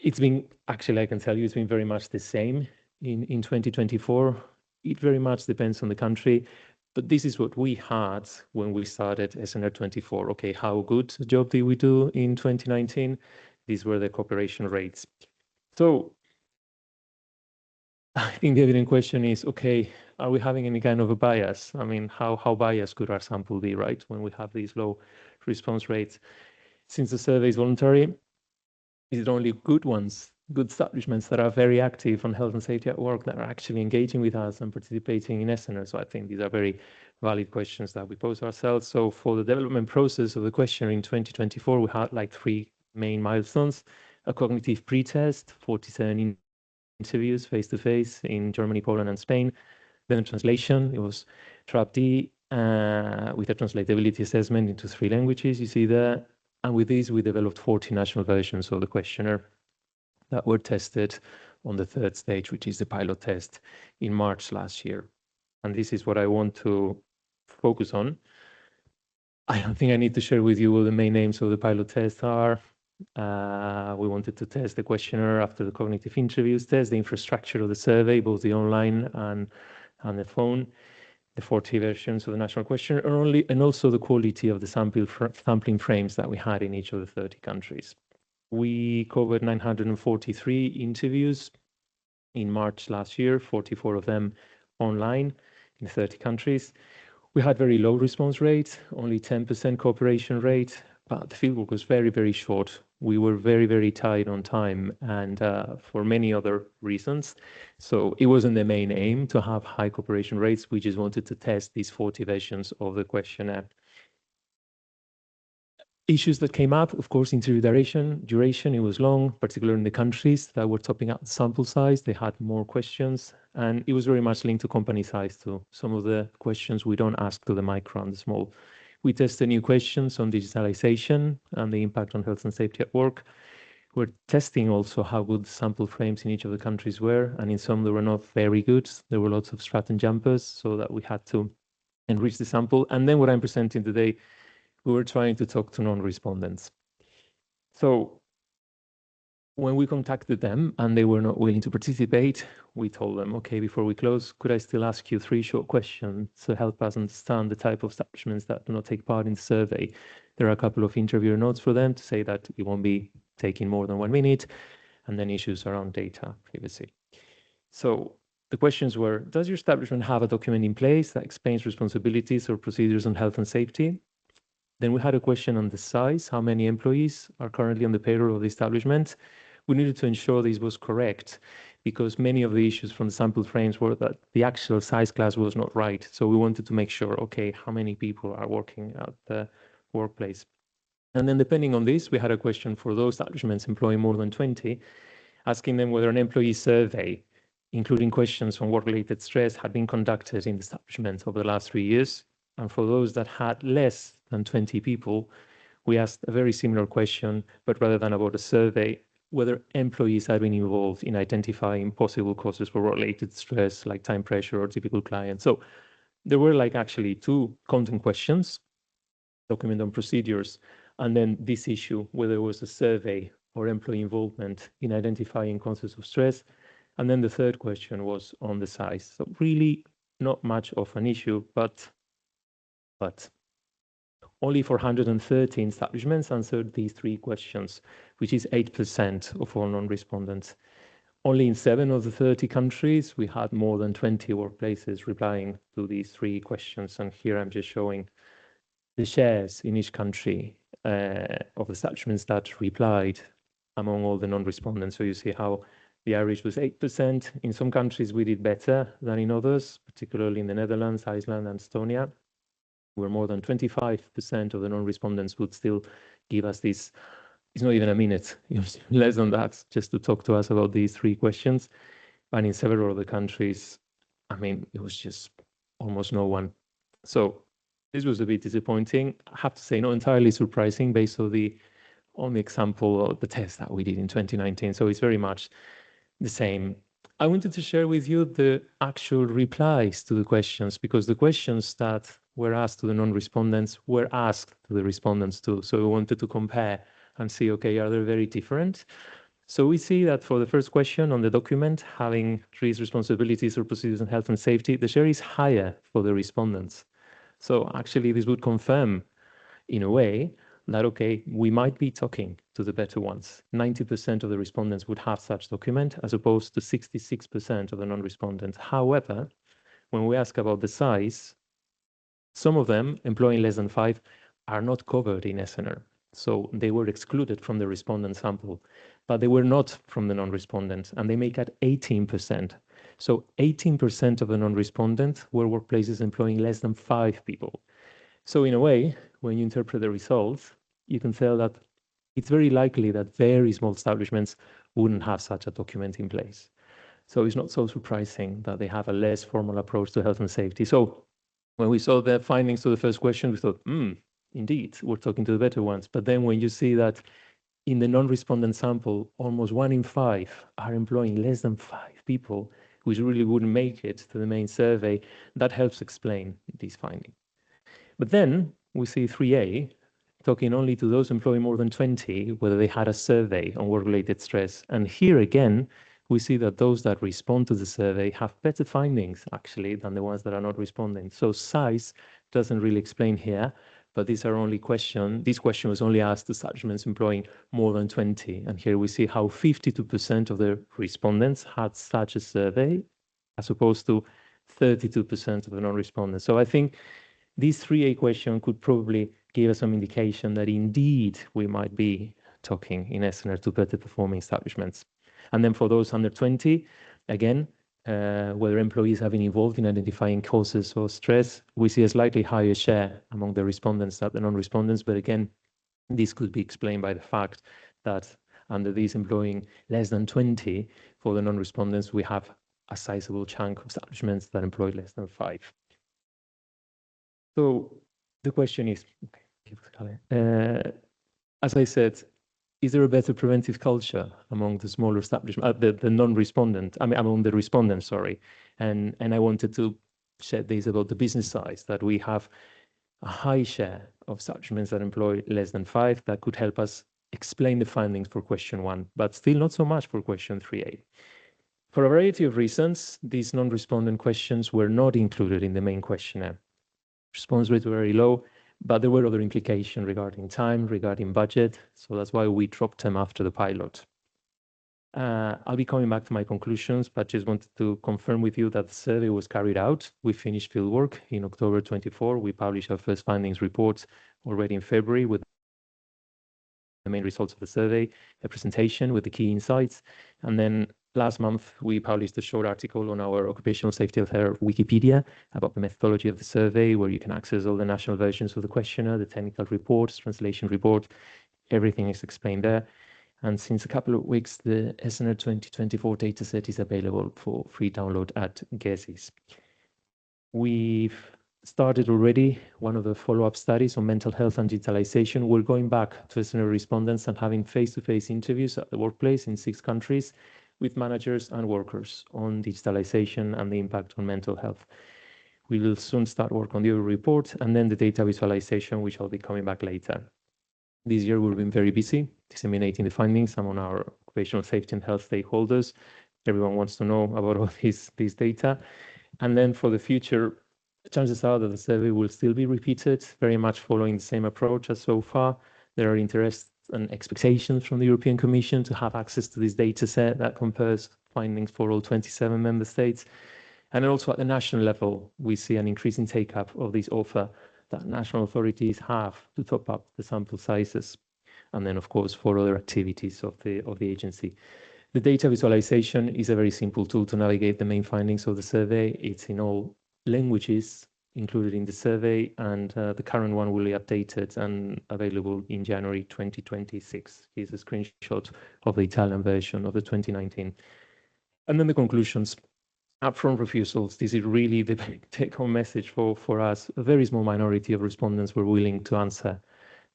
It's been, actually, I can tell you, it's been very much the same in 2024. It very much depends on the country. But this is what we had when we started SNR 24. Okay, how good a job did we do in 2019? these were the cooperation rates. So I think the evident question is, okay, are we having any kind of a bias? I mean, how biased could our sample be, right, when we have these low response rates? Since the survey is voluntary, is it only good ones, good establishments that are very active on health and safety at work that are actually engaging with us and participating in SNR? So I think these are very valid questions that we pose ourselves. So for the development process of the questionnaire in 2024, we had like 3 main milestones: a cognitive pre-test, 47 interviews face-to-face in Germany, Poland, and Spain. Then a translation, it was TRAP-D with a translatability assessment into 3 languages, you see there. And with this, we developed 40 national versions of the questionnaire that were tested on the 3rd stage, which is the pilot test in March last year. And this is what I want to focus on. I don't think I need to share with you what the main aims of the pilot test are. We wanted to test the questionnaire after the cognitive interviews, test the infrastructure of the survey, both the online and the phone, the 40 versions of the national questionnaire, and also the quality of the sampling frames that we had in each of the 30 countries. We covered 943 interviews in March last year, 44 of them online in 30 countries. We had very low response rate, only 10% cooperation rate, but the fieldwork was very, very short. We were very, very tight on time and for many other reasons. So it wasn't the main aim to have high cooperation rates. We just wanted to test these 40 versions of the questionnaire. Issues that came up, of course, interview duration, it was long, particularly in the countries that were topping out the sample size. They had more questions, and it was very much linked to company size too. Some of the questions we don't ask to the micro and the small. We tested new questions on digitalization and the impact on health and safety at work. We're testing also how good sample frames in each of the countries were, and in some they were not very good. There were lots of Stratton jumpers, so that we had to enrich the sample. And then what I'm presenting today, we were trying to talk to non-respondents. So when we contacted them and they were not willing to participate, we told them, okay, before we close, could I still ask you 3 short questions to help us understand the type of establishments that do not take part in the survey? There are a couple of interviewer notes for them to say that it won't be taking more than 1 minute, and then issues around data privacy. So the questions were, does your establishment have a document in place that explains responsibilities or procedures on health and safety? Then we had a question on the size, how many employees are currently on the payroll of the establishment. We needed to ensure this was correct because many of the issues from the sample frames were that the actual size class was not right. So we wanted to make sure, okay, how many people are working at the workplace? And then depending on this, we had a question for those establishments employing more than 20, asking them whether an employee survey, including questions on work-related stress, had been conducted in the establishment over the last 3 years. And for those that had less than 20 people, we asked a very similar question, but rather than about a survey, whether employees had been involved in identifying possible causes for work-related stress, like time pressure or typical clients. So there were like actually 2 content questions, document on procedures, and then this issue, whether it was a survey or employee involvement in identifying causes of stress. And then the 3rd question was on the size. So really not much of an issue, but only 413 establishments answered these 3 questions, which is 8% of all non-respondents. Only in 7 of the 30 countries, we had more than 20 workplaces replying to these 3 questions. And here I'm just showing the shares in each country of establishments that replied among all the non-respondents. So you see how the average was 8%. In some countries, we did better than in others, particularly in the Netherlands, Iceland, and Estonia, where more than 25% of the non-respondents would still give us this, it's not even a minute, less than that, just to talk to us about these 3 questions. And in several other countries, I mean, it was just almost no one. So this was a bit disappointing. I have to say, not entirely surprising based on the example of the test that we did in 2019. So it's very much the same. I wanted to share with you the actual replies to the questions, because the questions that were asked to the non-respondents were asked to the respondents too. So we wanted to compare and see, okay, are they very different? So we see that for the first question on the document, having increased responsibilities or procedures on health and safety, the share is higher for the respondents. So actually this would confirm, in a way, that, okay, we might be talking to the better ones. 90% of the respondents would have such document as opposed to 66% of the non-respondents. However, when we ask about the size, some of them employing less than 5 are not covered in SNR. So they were excluded from the respondent sample, but they were not from the non-respondents, and they make at 18%. So 18% of the non-respondents were workplaces employing less than 5 people. So in a way, when you interpret the results, you can tell that it's very likely that very small establishments wouldn't have such a document in place. So it's not so surprising that they have a less formal approach to health and safety. So when we saw the findings to the first question, we thought, indeed, we're talking to the better ones. But then when you see that in the non-respondent sample, almost 1 in 5 are employing less than 5 people, which really wouldn't make it to the main survey, that helps explain these findings. But then we see 3A talking only to those employing more than 20, whether they had a survey on work-related stress. And here again, we see that those that respond to the survey have better findings, actually, than the ones that are not responding. So size doesn't really explain here, but these question was only asked to establishments employing more than 20. And here we see how 52% of the respondents had such a survey, as opposed to 32% of the non-respondents. So I think this 3A question could probably give us some indication that indeed we might be talking in SNR to better performing establishments. And then for those under 20, again, whether employees have been involved in identifying causes of stress, we see a slightly higher share among the respondents than the non-respondents. But again, this could be explained by the fact that under these employing less than 20, for the non-respondents, we have a sizable chunk of establishments that employ less than 5. So the question is, as I said, is there a better preventive culture among the smaller establishments, the non-respondent, among the respondents, sorry. And I wanted to shed this about the business size, that we have a high share of establishments that employ less than 5. That could help us explain the findings for question 1, but still not so much for question 3A. For a variety of reasons, these non-respondent questions were not included in the main questionnaire. Response rates were very low, but there were other implications regarding time, regarding budget. So that's why we dropped them after the pilot. I'll be coming back to my conclusions, but just wanted to confirm with you that the survey was carried out. We finished fieldwork in October 24. We published our first findings report already in February with the main results of the survey, a presentation with the key insights. And then last month, we published a short article on our Occupational Safety Health Wikipedia about the methodology of the survey, where you can access all the national versions of the questionnaire, the technical reports, translation report. Everything is explained there. And since a couple of weeks, the SNR 2024 dataset is available for free download at GESIS. We've started already one of the follow-up studies on mental health and digitalization. We're going back to SNR respondents and having face-to-face interviews at the workplace in 6 countries with managers and workers on digitalization and the impact on mental health. We will soon start work on the report and then the data visualization, which I'll be coming back later. This year, we've been very busy disseminating the findings among our occupational safety and health stakeholders. Everyone wants to know about all this data. And then for the future, chances are that the survey will still be repeated, very much following the same approach as so far. There are interests and expectations from the European Commission to have access to this data set that compares findings for all 27 member states. And also at the national level, we see an increasing take-up of this offer that national authorities have to top up the sample sizes. And then, of course, for other activities of the agency. The data visualization is a very simple tool to navigate the main findings of the survey. It's in all languages included in the survey, and the current one will be updated and available in January 2026. Here's a screenshot of the Italian version of the 2019. And then the conclusions. Upfront refusals, this is really the take-home message for us. A very small minority of respondents were willing to answer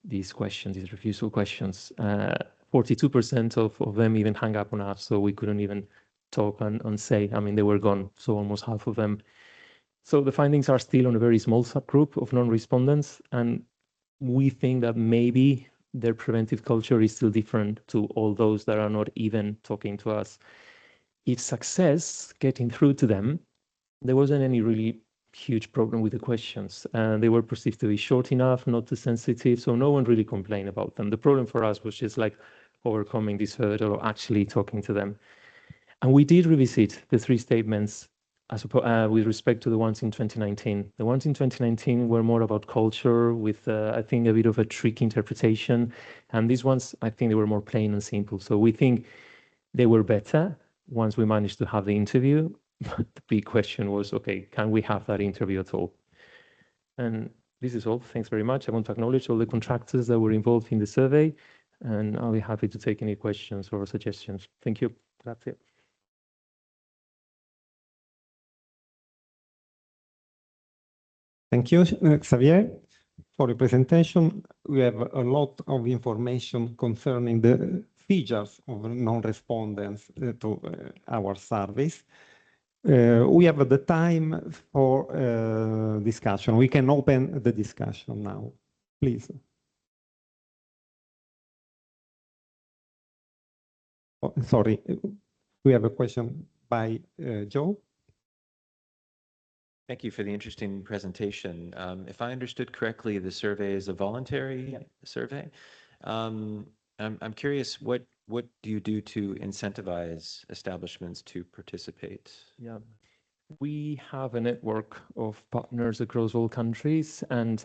these questions, these refusal questions. 42% of them even hung up on us, so we couldn't even talk and say, they were gone, so almost half of them. So the findings are still on a very small subgroup of non-respondents, and we think that maybe their preventive culture is still different to all those that are not even talking to us. If success getting through to them, there wasn't any really huge problem with the questions, and they were perceived to be short enough, not too sensitive, so no one really complained about them. The problem for us was just like overcoming this hurdle or actually talking to them. And we did revisit the 3 statements with respect to the ones in 2019. The ones in 2019 were more about culture with, I think, a bit of a trick interpretation. And these ones, I think they were more plain and simple. So we think they were better once we managed to have the interview. But the big question was, okay, can we have that interview at all? And this is all. Thanks very much. I want to acknowledge all the contractors that were involved in the survey, and I'll be happy to take any questions or suggestions. Thank you. That's it. Thank you, Xavier, for the presentation. We have a lot of information concerning the features of non-respondents to our service. We have the time for discussion. We can open the discussion now, please. Oh, sorry, we have a question by Joe. Thank you for the interesting presentation. If I understood correctly, the survey is a voluntary survey. I'm curious, what do you do to incentivize establishments to participate? Yeah, we have a network of partners across all countries, and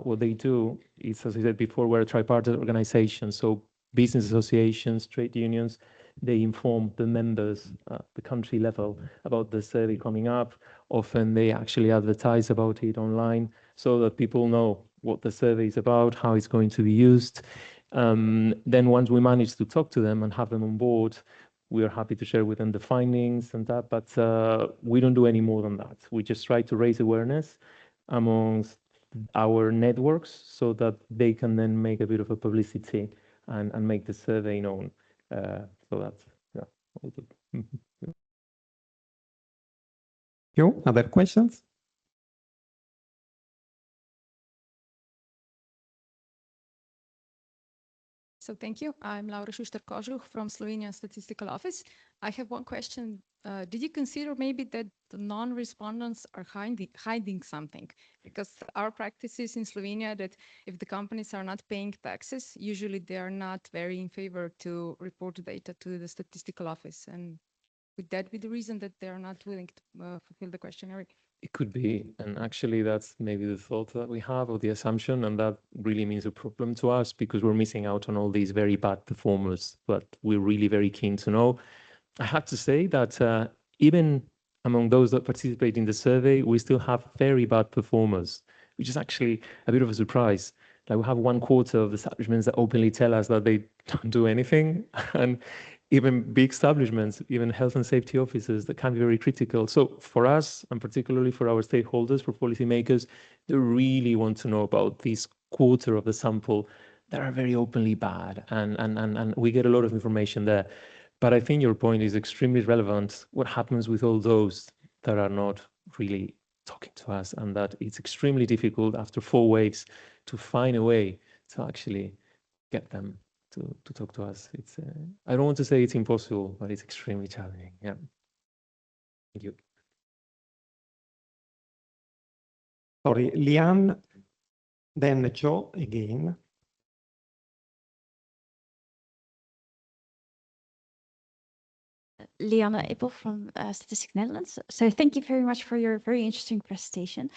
what they do is, as I said before, we're a tripartite organization, so business associations, trade unions, they inform the members at the country level about the survey coming up. Often they actually advertise about it online so that people know what the survey is about, how it's going to be used. Then once we manage to talk to them and have them on board, we are happy to share with them the findings and that, but we don't do any more than that. We just try to raise awareness amongst our networks so that they can then make a bit of a publicity and make the survey known. So that's, yeah. You, other questions? So thank you. I'm Laura Schuster-Kožuch from Slovenian Statistical Office. I have one question. Did you consider maybe that the non-respondents are hiding something? Because our practice is in Slovenia that if the companies are not paying taxes, usually they are not very in favor to report data to the statistical office. And would that be the reason that they are not willing to fulfill the questionnaire? It could be, and actually that's maybe the thought that we have or the assumption, and that really means a problem to us because we're missing out on all these very bad performers, but we're really very keen to know. I have to say that even among those that participate in the survey, we still have very bad performers, which is actually a bit of a surprise. Like we have 1/4 of the establishments that openly tell us that they don't do anything, and even big establishments, even health and safety officers that can be very critical. So for us, and particularly for our stakeholders, for policymakers, they really want to know about this 1/4 of the sample that are very openly bad. And we get a lot of information there. But I think your point is extremely relevant. What happens with all those that are not really talking to us, and that it's extremely difficult after 4 waves to find a way to actually get them to talk to us. It's I don't want to say it's impossible, but it's extremely challenging. Yeah. Thank you. Sorry, Liane, then Joe again. Liana Appel from Statistics Netherlands. So thank you very much for your very interesting presentation.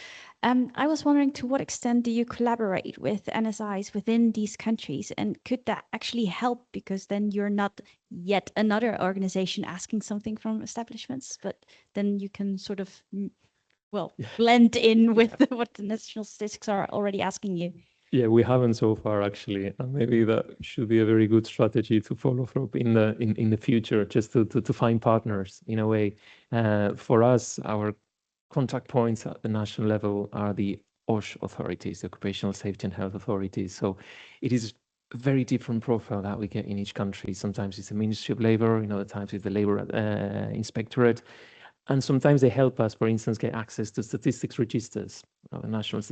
I was wondering, to what extent do you collaborate with NSIs within these countries, and could that actually help, because then you're not yet another organization asking something from establishments, but then you can sort of, well, blend in with what the national statistics are already asking you. Yeah, we haven't so far actually, and maybe that should be a very good strategy to follow through in the future, just to find partners in a way. For us, our contact points at the national level are the OSH authorities, the Occupational Safety and Health authorities. So it is a very different profile that we get in each country. Sometimes it's the Ministry of Labour, other times it's the Labour Inspectorate, and sometimes they help us, for instance, get access to statistics registers, the National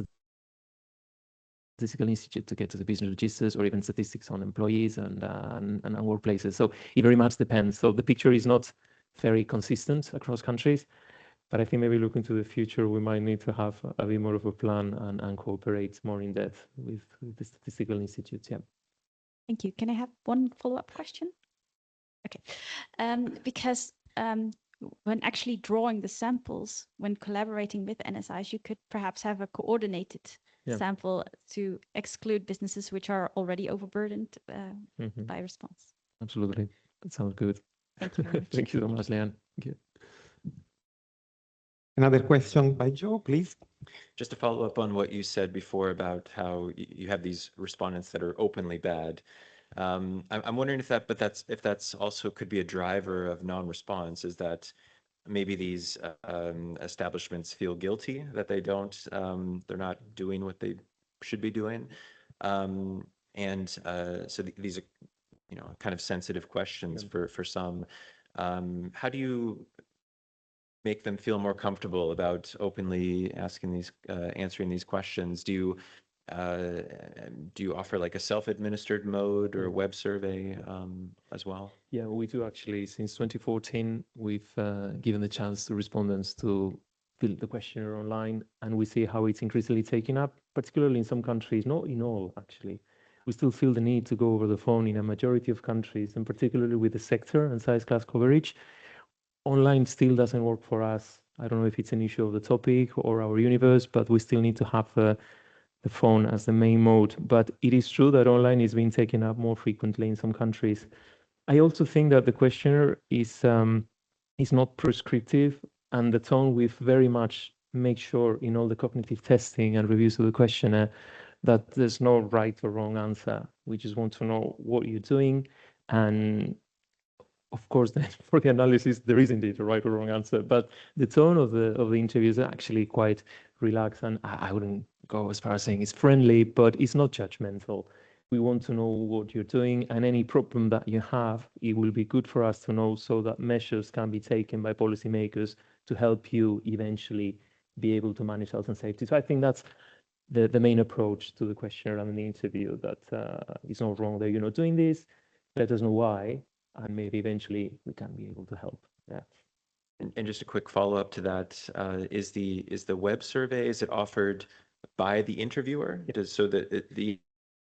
Statistical Institute, to get to the business registers, or even statistics on employees and workplaces. So it very much depends. So the picture is not very consistent across countries, But I think maybe looking to the future, we might need to have a bit more of a plan and cooperate more in depth with the statistical institutes. Yeah. Thank you. Can I have one follow-up question? Okay. Because when actually drawing the samples, when collaborating with NSIs, you could perhaps have a coordinated sample to exclude businesses which are already overburdened by response. Absolutely. That sounds good. Thank you very much. Thank you so much, Leanne. Thank you. Another question by Joe, please. Just to follow up on what you said before about how you have these respondents that are openly bad. I'm wondering if that's also could be a driver of non-response, is that maybe these establishments feel guilty that they're not doing what they should be doing. So these are, kind of sensitive questions for some. How do you make them feel more comfortable about openly answering these questions? Do you offer like a self-administered mode or a web survey as well? Yeah, we do actually. Since 2014, we've given the chance to respondents to fill the questionnaire online, and we see how it's increasingly taken up, particularly in some countries, not in all actually. We still feel the need to go over the phone in a majority of countries, and particularly with the sector and size class coverage. Online still doesn't work for us. I don't know if it's an issue of the topic or our universe, but we still need to have the phone as the main mode. But it is true that online is being taken up more frequently in some countries. I also think that the questionnaire is not prescriptive, and the tone we've very much make sure in all the cognitive testing and reviews of the questionnaire that there's no right or wrong answer. We just want to know what you're doing, and of course, then for the analysis, there is indeed a right or wrong answer, but the tone of the interview is actually quite relaxed, and I wouldn't go as far as saying it's friendly, but it's not judgmental. We want to know what you're doing, and any problem that you have, it will be good for us to know so that measures can be taken by policymakers to help you eventually be able to manage health and safety. So I think that's the main approach to the questionnaire and the interview, that it's not wrong that you're not doing this, let us know why, and maybe eventually we can be able to help. Yeah. And just a quick follow-up to that, is the web survey, is it offered by the interviewer? So that the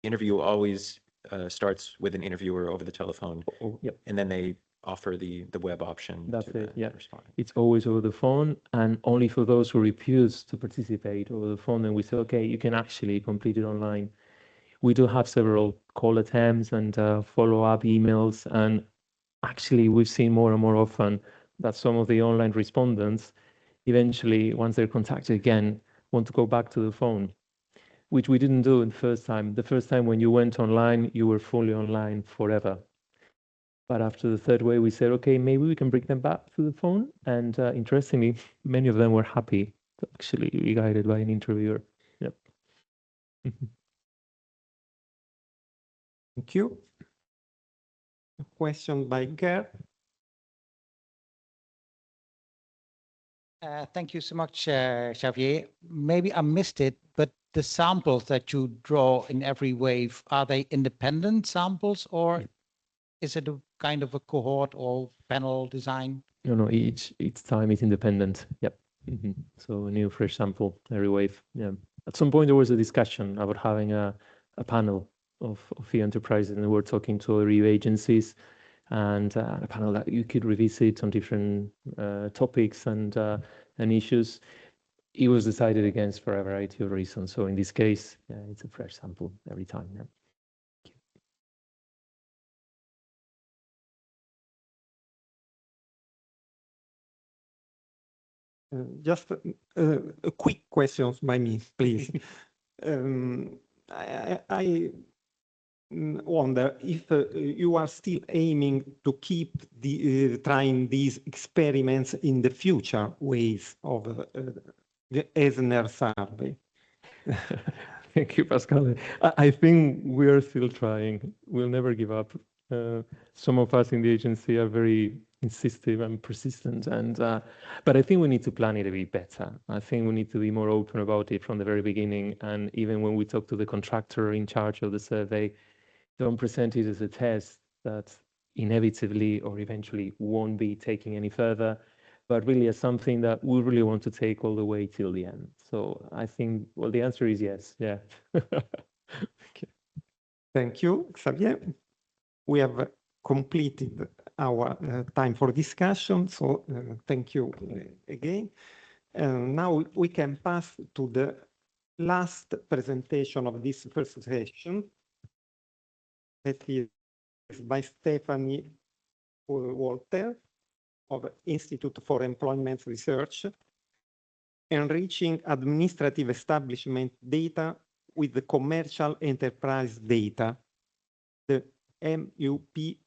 interview always starts with an interviewer over the telephone, and then they offer the web option. That's to it, yeah. respond. It's always over the phone, and only for those who refuse to participate over the phone, then we say, okay, you can actually complete it online. We do have several call attempts and follow-up emails, and actually we've seen more and more often that some of the online respondents eventually, once they're contacted again, want to go back to the phone, which we didn't do the first time. The first time when you went online, you were fully online forever. But after the third way, we said, okay, maybe we can bring them back to the phone. And interestingly, many of them were happy to actually be guided by an interviewer. Yep. Thank you. A question by Gert. Thank you so much, Xavier. Maybe I missed it, but the samples that you draw in every wave, are they independent samples, or is it a kind of a cohort or panel design? No, each time it's independent. Yep. So a new fresh sample every wave. Yeah. At some point there was a discussion about having a panel of the enterprises, and we're talking to review agencies, and a panel that you could revisit on different topics and issues. It was decided against for a variety of reasons. So in this case, it's a fresh sample every time. Yeah. Just a quick questions by me, please. I wonder if you are still aiming to keep trying these experiments in the future ways of the ESNER survey. Thank you, Pascal. I think we are still trying. We'll never give up. Some of us in the agency are very insistent and persistent, but I think we need to plan it a bit better. I think we need to be more open about it from the very beginning, and even when we talk to the contractor in charge of the survey, don't present it as a test that inevitably or eventually won't be taking any further. but really as something that we really want to take all the way till the end. So I think, well, the answer is yes. Yeah. Okay. Thank you, Xavier. We have completed our time for discussion. So thank you again. Now we can pass to the last presentation of this first session. That is by Stephanie Walter of Institute for Employment Research, enriching administrative establishment data with the commercial enterprise data, the MUP-BHP.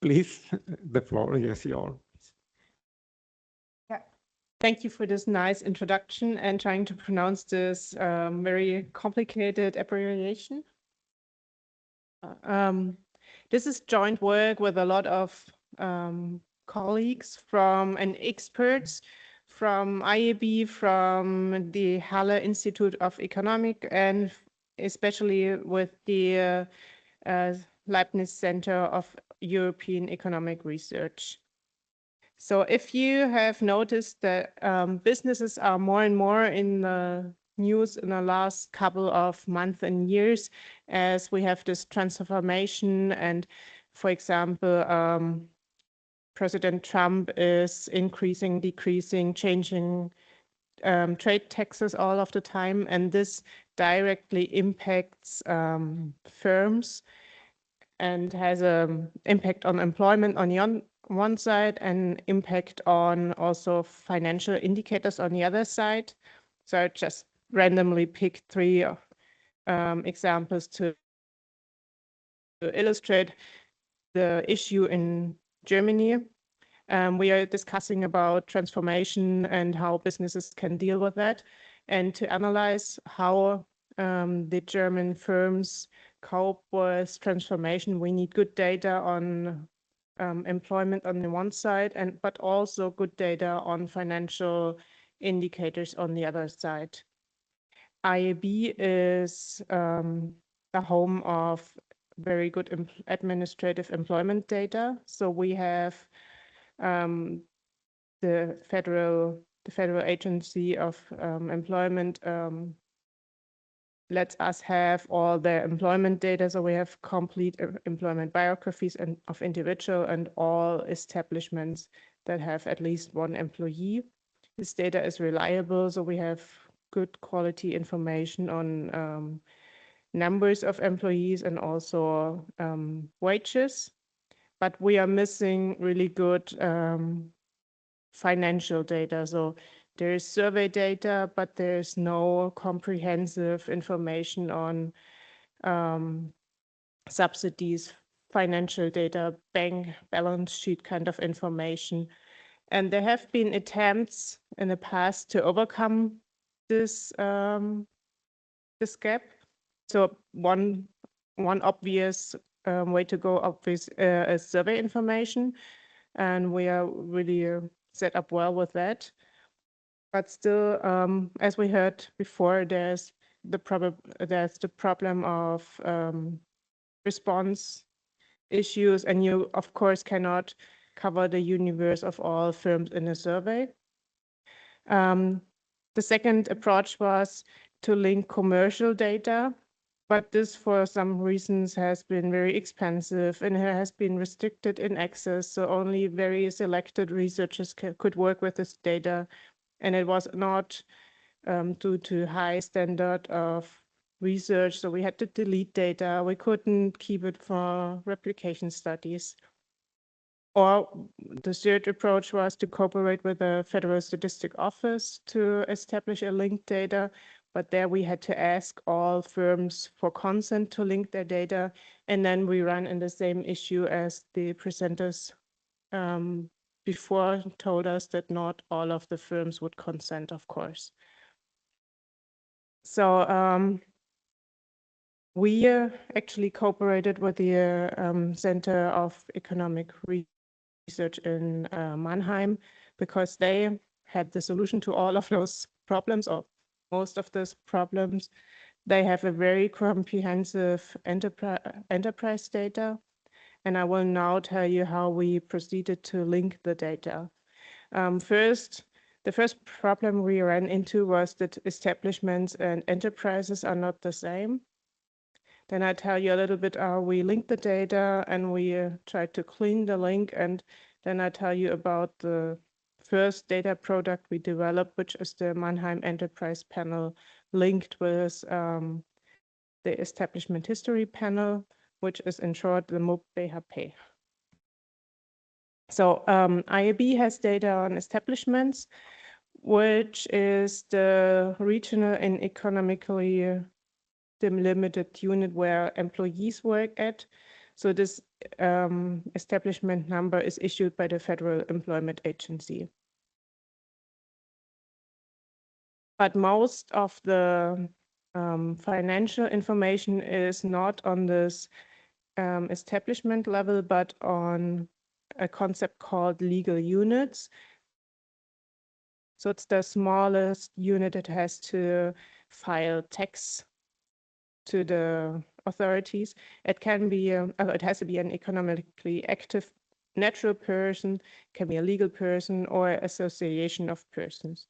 Please, the floor is yours. Yeah. Thank you for this nice introduction and trying to pronounce this very complicated abbreviation. This is joint work with a lot of colleagues and experts from IAB, from the Halle Institute of Economic, and especially with the Leibniz Center of European Economic Research. So if you have noticed that businesses are more and more in the news in the last couple of months and years, as we have this transformation, and for example, President Trump is increasing, decreasing, changing trade taxes all of the time, and this directly impacts firms and has an impact on employment on the one side and impact on also financial indicators on the other side. So I just randomly picked three examples to illustrate the issue in Germany. We are discussing about transformation and how businesses can deal with that, and to analyze how the German firms cope with transformation. We need good data on employment on the one side, but also good data on financial indicators on the other side. IAB is the home of very good administrative employment data. So we have the federal agency of employment lets us have all the employment data. So we have complete employment biographies of individual and all establishments that have at least one employee. This data is reliable, so we have good quality information on numbers of employees and also wages. But we are missing really good financial data. So there is survey data, but there's no comprehensive information on subsidies, financial data, bank balance sheet kind of information. And there have been attempts in the past to overcome this gap. So one obvious way to go is survey information, and we are really set up well with that. But still, as we heard before, there's the problem of response issues, and you of course cannot cover the universe of all firms in a survey. The second approach was to link commercial data, but this for some reasons has been very expensive and has been restricted in access. So only very selected researchers could work with this data. And it was not due to high standard of research. So we had to delete data. We couldn't keep it for replication studies. Or the third approach was to cooperate with the Federal Statistic Office to establish a linked data. But there we had to ask all firms for consent to link their data. And then we ran in the same issue as the presenters before told us that not all of the firms would consent, of course. So we actually cooperated with the Center of Economic Research in Mannheim, because they had the solution to all of those problems, or most of those problems. They have a very comprehensive enterprise data, And I will now tell you how we proceeded to link the data. The first problem we ran into was that establishments and enterprises are not the same. Then I tell you a little bit how we linked the data and we tried to clean the link. And then I tell you about the first data product we developed, which is the Mannheim Enterprise Panel linked with the Establishment History Panel, which is in short the MOOC BHP. So IAB has data on establishments, which is the regional and economically delimited unit where employees work at. So this establishment number is issued by the Federal Employment Agency. But most of the financial information is not on this establishment level, but on a concept called legal units. So it's the smallest unit that has to file tax to the authorities. It can be, it has to be an economically active natural person, can be a legal person or association of persons.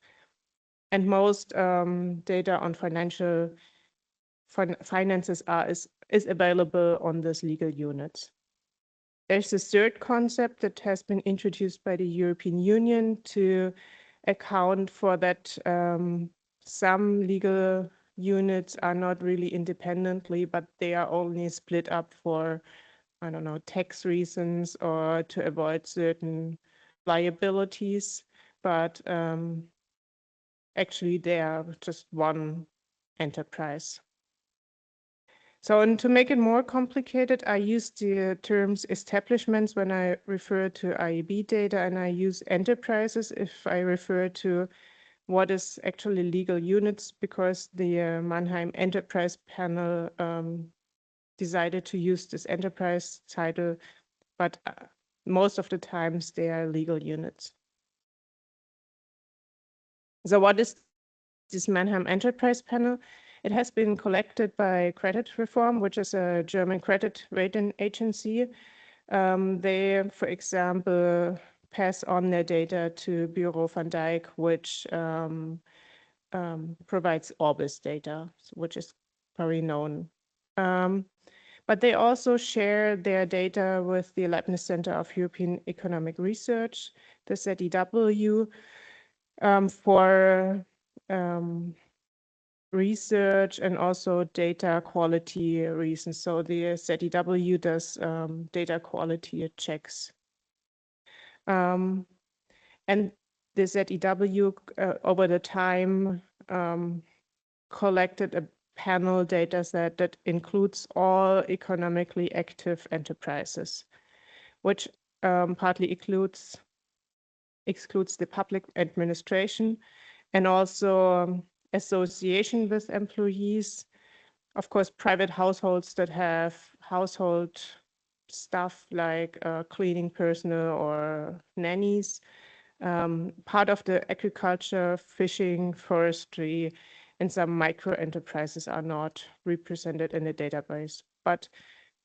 And most data on finances is available on this legal units. There's a third concept that has been introduced by the European Union to account for that some legal units are not really independently, but they are only split up for, I don't know, tax reasons or to avoid certain liabilities. But actually, they are just one enterprise. So, and to make it more complicated, I use the terms establishments when I refer to IAB data, and I use enterprises if I refer to what is actually legal units, because the Mannheim Enterprise Panel decided to use this enterprise title, but most of the times they are legal units. So what is this Mannheim Enterprise Panel? It has been collected by Credit Reform, which is a German credit rating agency. They, for example, pass on their data to Bureau van Dijk, which provides Orbis data, which is very known. But they also share their data with the Leibniz Center of European Economic Research, the ZEW, for research and also data quality reasons. So the ZEW does data quality checks. And the ZEW over the time collected a panel data set that includes all economically active enterprises, which partly excludes the public administration and also association with employees. Of course, private households that have household stuff like cleaning personnel or nannies, part of the agriculture, fishing, forestry, and some micro enterprises are not represented in the database. But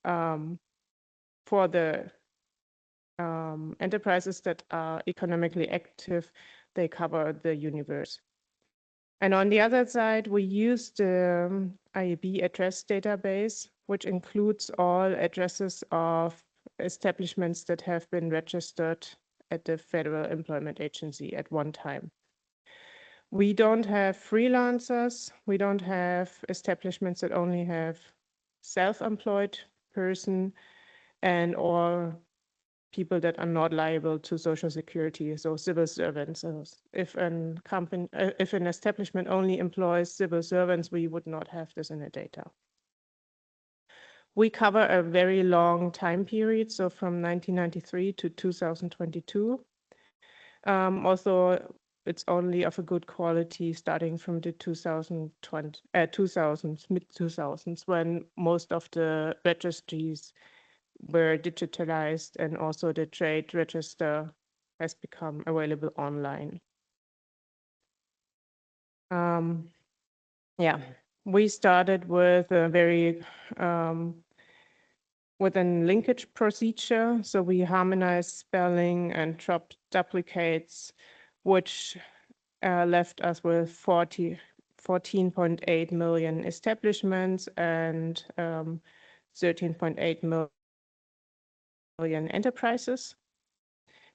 for the enterprises that are economically active, they cover the universe. And on the other side, we use the IAB address database, which includes all addresses of establishments that have been registered at the Federal Employment Agency at one time. We don't have freelancers. We don't have establishments that only have self-employed person and or people that are not liable to Social Security, so civil servants. So if an establishment only employs civil servants, we would not have this in the data. We cover a very long time period, so from 1993 to 2022. Also, it's only of a good quality starting from the mid-2000s, when most of the registries were digitalized and also the trade register has become available online. Yeah, we started with a very with a linkage procedure. So we harmonized spelling and dropped duplicates, which left us with 14.8 million establishments and 13.8 million enterprises.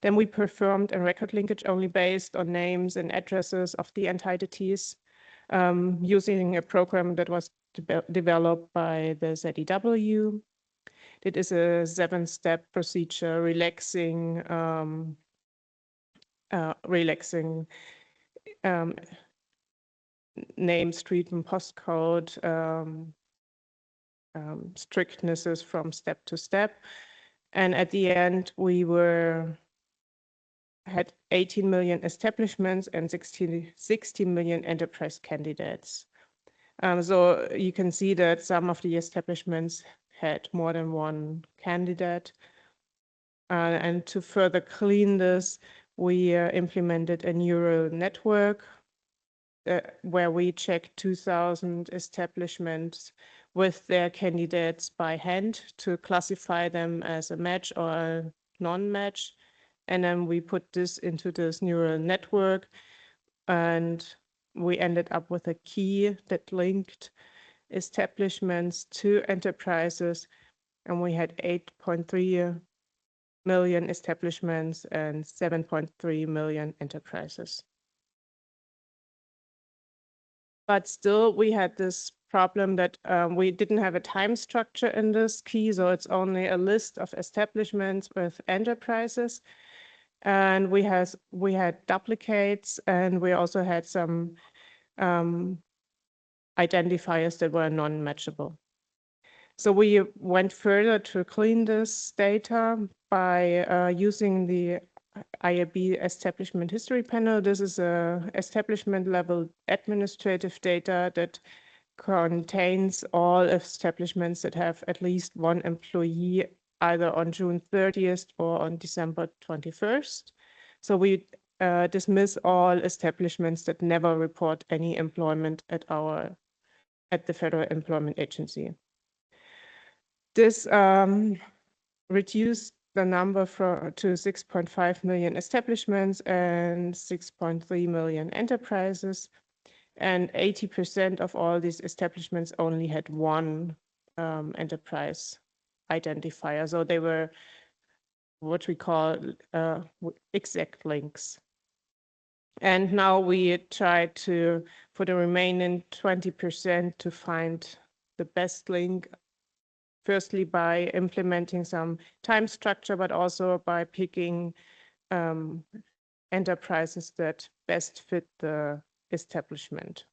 Then we performed a record linkage only based on names and addresses of the entities using a program that was developed by the ZEW. It is a 7-step procedure relaxing name, street, and postcode strictnesses from step to step. And at the end, we had 18 million establishments and 60 million enterprise candidates. So you can see that some of the establishments had more than one candidate. And to further clean this, we implemented a neural network where we checked 2,000 establishments with their candidates by hand to classify them as a match or a non-match. And then we put this into this neural network, and we ended up with a key that linked establishments to enterprises, and we had 8.3 million establishments and 7.3 million enterprises. But still, we had this problem that we didn't have a time structure in this key, so it's only a list of establishments with enterprises. And we had duplicates, and we also had some identifiers that were non-matchable. So we went further to clean this data by using the IAB Establishment History Panel. This is a establishment level administrative data that contains all establishments that have at least one employee either on June 30th or on December 21st. So we dismiss all establishments that never report any employment at the Federal Employment Agency. This reduced the number to 6.5 million establishments and 6.3 million enterprises. And 80% of all these establishments only had one enterprise identifier. So they were what we call exact links. And now we try to, for the remaining 20%, to find the best link, firstly by implementing some time structure, but also by picking enterprises that best fit the establishment.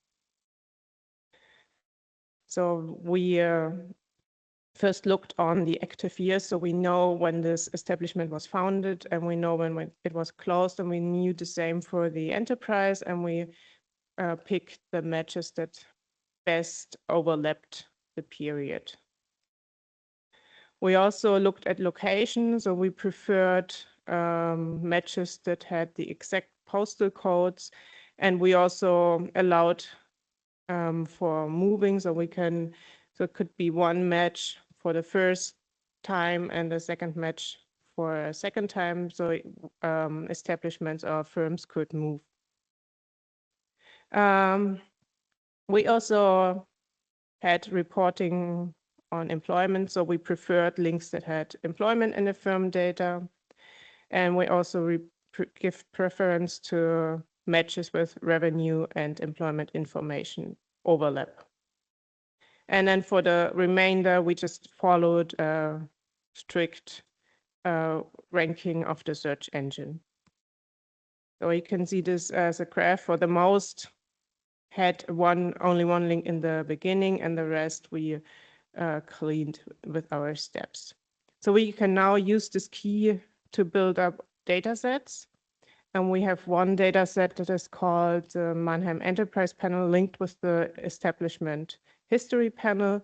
So we first looked on the active years, so we know when this establishment was founded, and we know when it was closed, and we knew the same for the enterprise, and we picked the matches that best overlapped the period. We also looked at location, so we preferred matches that had the exact postal codes, and we also allowed for moving, so it could be one match for the first time and the second match for a second time, so establishments or firms could move. We also had reporting on employment, so we preferred links that had employment in the firm data, and we also give preference to matches with revenue and employment information overlap. And then for the remainder, we just followed a strict ranking of the search engine. So you can see this as a graph. For the most had only one link in the beginning, and the rest we cleaned with our steps. So we can now use this key to build up data sets. And we have one data set that is called the Mannheim Enterprise Panel linked with the Establishment History Panel,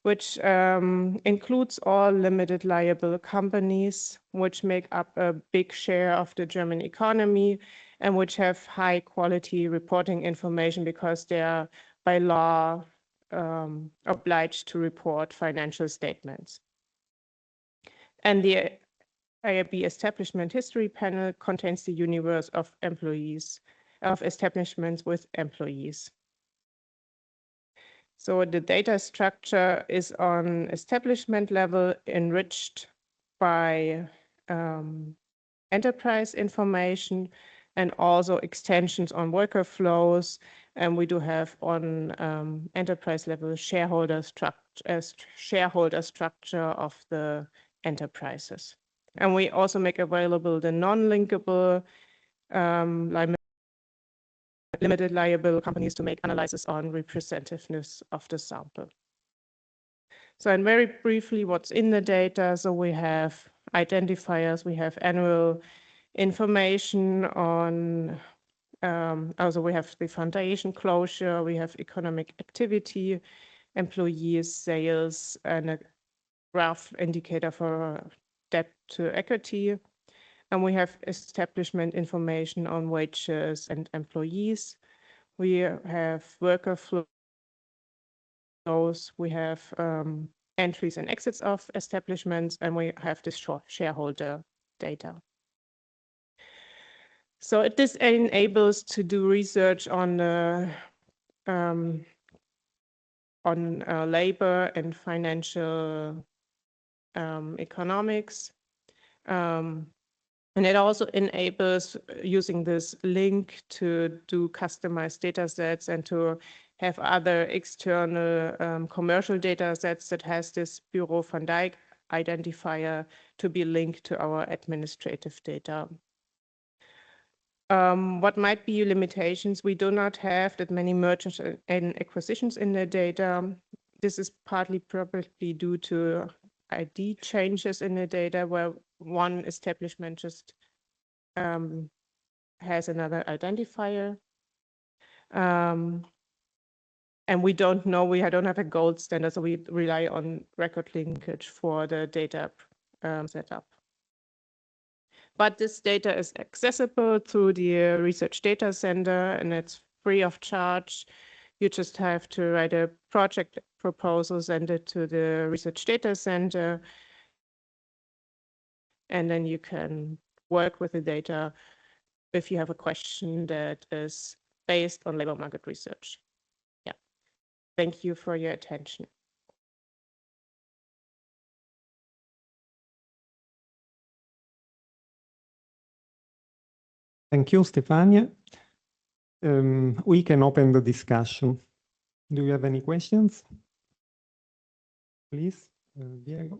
which includes all limited liable companies, which make up a big share of the German economy and which have high quality reporting information because they are by law obliged to report financial statements. And the IAB establishment history panel contains the universe of employees, of establishments with employees. So the data structure is on establishment level, enriched by enterprise information and also extensions on worker flows. And we do have on enterprise level shareholder structure of the enterprises. And we also make available the non-linkable limited liable companies to make analysis on representativeness of the sample. So, and very briefly, what's in the data? So we have identifiers, we have annual information on, also we have the foundation closure, we have economic activity, employees, sales, and a graph indicator for debt to equity. And we have establishment information on wages and employees. We have worker flows, we have entries and exits of establishments, and we have the shareholder data. So this enables to do research on labor and financial economics. And it also enables using this link to do customized data sets and to have other external commercial data sets that has this Bureau van Dijk identifier to be linked to our administrative data. What might be limitations? We do not have that many mergers and acquisitions in the data. This is partly probably due to ID changes in the data where one establishment just has another identifier. And we don't know, we don't have a gold standard, so we rely on record linkage for the data setup. But this data is accessible through the Research Data Center, and it's free of charge. You just have to write a project proposal, send it to the Research Data Center, and then you can work with the data if you have a question that is based on labor market research. Yeah. Thank you for your attention. Thank you, Stefania. We can open the discussion. Do you have any questions? Please, Diego.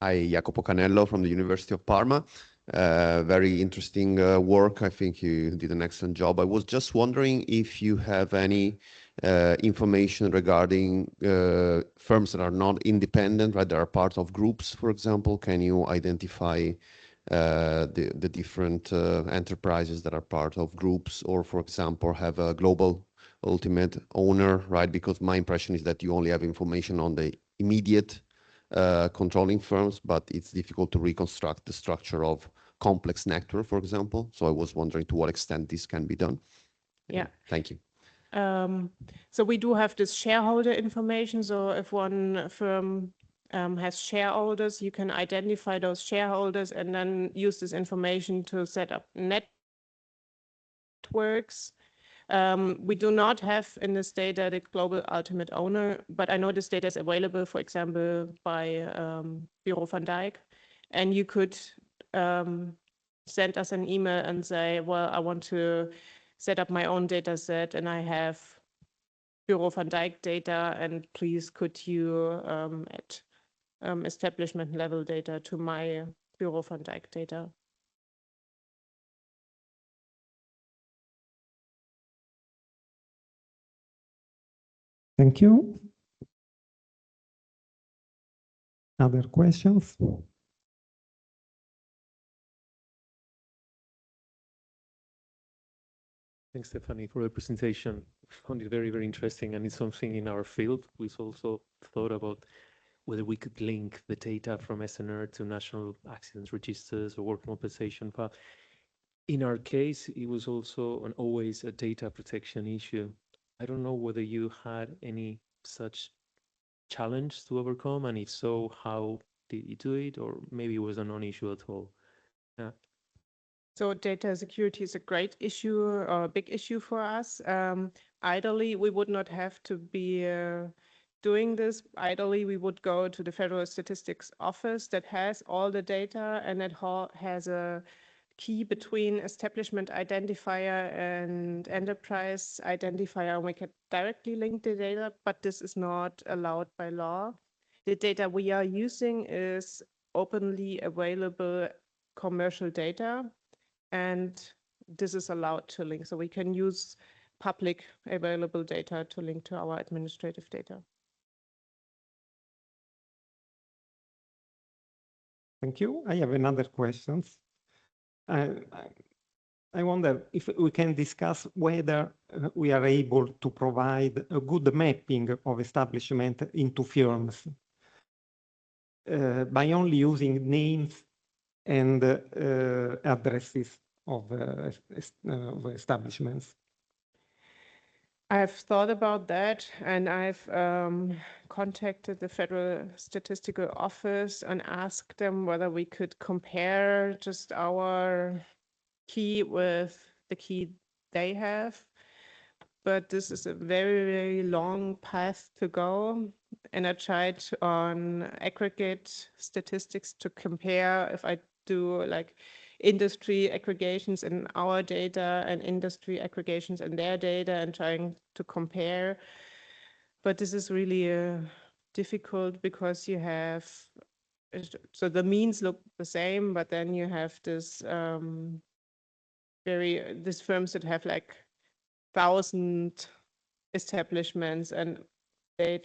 Hi, Jacopo Canello from the University of Parma. Very interesting work. I think you did an excellent job. I was just wondering if you have any information regarding firms that are not independent, right? That are part of groups, for example. Can you identify the different enterprises that are part of groups, or, for example, have a global ultimate owner, right? Because my impression is that you only have information on the immediate controlling firms, but it's difficult to reconstruct the structure of complex network, for example. So I was wondering to what extent this can be done. Yeah. Thank you. So we do have this shareholder information. So if one firm has shareholders, you can identify those shareholders and then use this information to set up networks. We do not have in this data the global ultimate owner, but I know this data is available, for example, by Bureau van Dijk. And you could send us an email and say, well, I want to set up my own data set and I have Bureau van Dijk data, and please could you add establishment level data to my Bureau van Dijk data. Thank you. Other questions? Thanks, Stephanie, for the presentation. I found it very, very interesting, and it's something in our field. We've also thought about whether we could link the data from SNR to national accidents registers or work compensation file. In our case, it was also always a data protection issue. I don't know whether you had any such challenge to overcome? And if so, how did you do it? Or maybe it was a non-issue at all? Yeah. So data security is a great issue or a big issue for us. Ideally, we would not have to be doing this. Ideally, we would go to the Federal Statistics Office that has all the data and it has a key between establishment identifier and enterprise identifier. We can directly link the data, but this is not allowed by law. The data we are using is openly available commercial data, and this is allowed to link. So we can use public available data to link to our administrative data. Thank you. I have another question. I wonder if we can discuss whether we are able to provide a good mapping of establishment into firms by only using names and addresses of establishments. I've thought about that, and I've contacted the Federal Statistical Office and asked them whether we could compare just our key with the key they have. But this is a very, very long path to go. And I tried on aggregate statistics to compare if I do like industry aggregations in our data and industry aggregations in their data and trying to compare. But this is really difficult because you have, so the means look the same, but then you have this these firms that have like 1,000 establishments and they're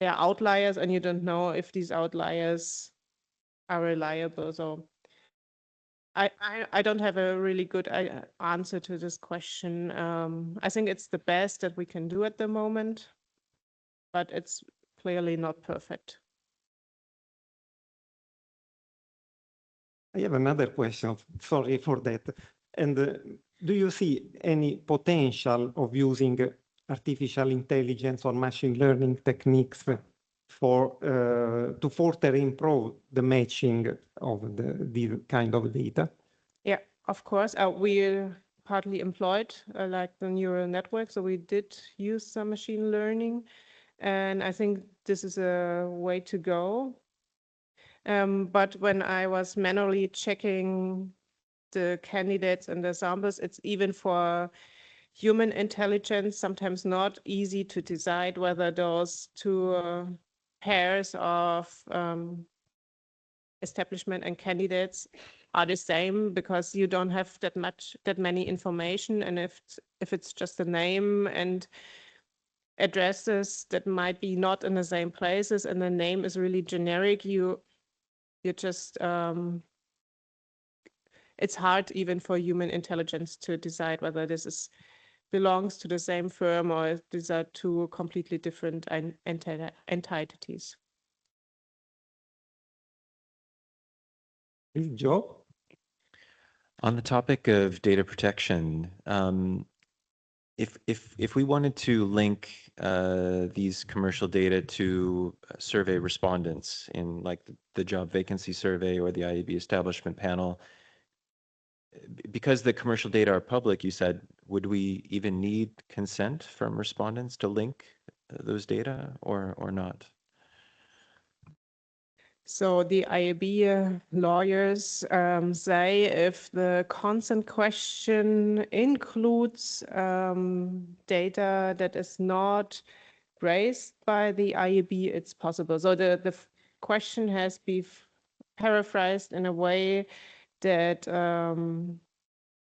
outliers and you don't know if these outliers are reliable. So I don't have a really good answer to this question. I think it's the best that we can do at the moment, but it's clearly not perfect. I have another question. Sorry for that. And do you see any potential of using artificial intelligence or machine learning techniques for to further improve the matching of the kind of data? Yeah, of course. We partly employed like the neural network, so we did use some machine learning, and I think this is a way to go. But when I was manually checking the candidates and the samples, it's even for human intelligence sometimes not easy to decide whether those two pairs of establishment and candidates are the same because you don't have that many information, and if it's just a name and addresses that might be not in the same places and the name is really generic, you just it's hard even for human intelligence to decide whether this belongs to the same firm or these are two completely different entities. Joe? On the topic of data protection, if we wanted to link these commercial data to survey respondents in like the job vacancy survey or the IAB establishment panel, because the commercial data are public, you said, would we even need consent from respondents to link those data or not? So the IAB lawyers say if the consent question includes data that is not raised by the IAB, it's possible. So the question has been paraphrased in a way that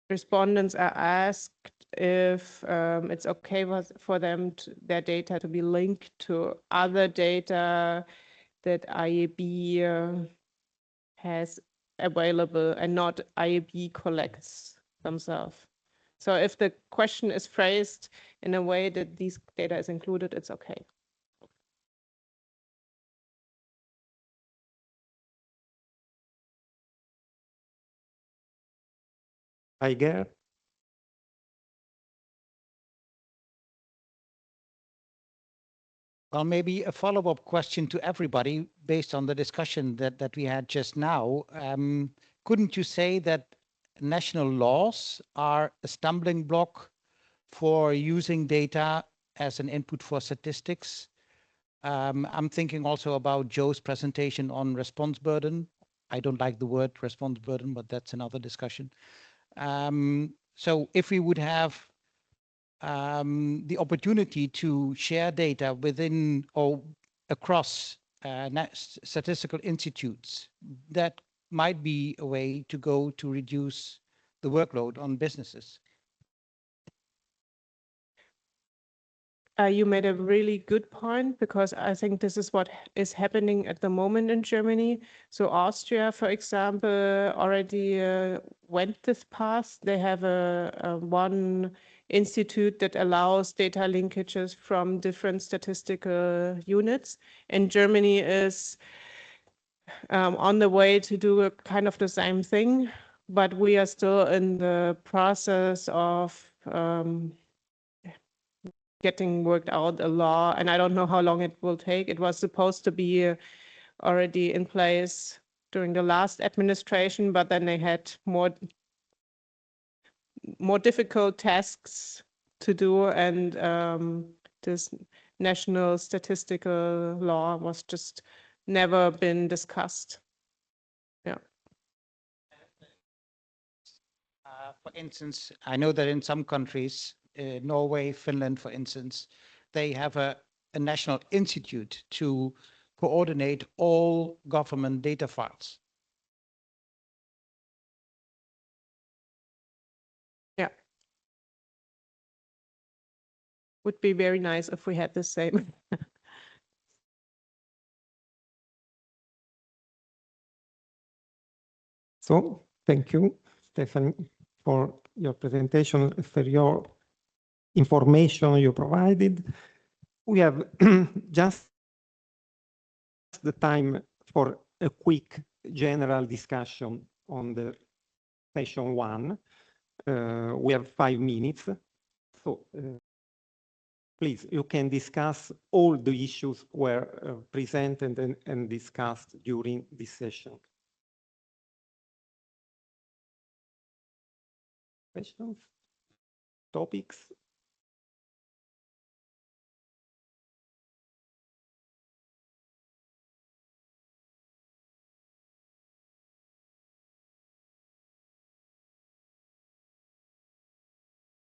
respondents are asked if it's okay for them their data to be linked to other data that IAB has available and not IAB collects themselves. So if the question is phrased in a way that these data is included, it's okay. Tiger? Well, maybe a follow-up question to everybody based on the discussion that we had just now. Couldn't you say that national laws are a stumbling block for using data as an input for statistics? I'm thinking also about Joe's presentation on response burden. I don't like the word response burden, but that's another discussion. So if we would have the opportunity to share data within or across statistical institutes, that might be a way to go to reduce the workload on businesses. You made a really good point, because I think this is what is happening at the moment in Germany. So Austria, for example, already went this path. They have a one institute that allows data linkages from different statistical units. And Germany is on the way to do a kind of the same thing, but we are still in the process of getting worked out a law, and I don't know how long it will take. It was supposed to be already in place during the last administration, but then they had more difficult tasks to do, and this national statistical law was just never been discussed. Yeah. For instance, I know that in some countries, Norway, Finland, for instance, they have a national institute to coordinate all government data files. Yeah. Would be very nice if we had the same. So thank you, Stephanie, for your presentation, for your information you provided. We have just the time for a quick general discussion on the session 1. We have 5 minutes. So please, you can discuss all the issues were presented and discussed during this session. Questions? Topics?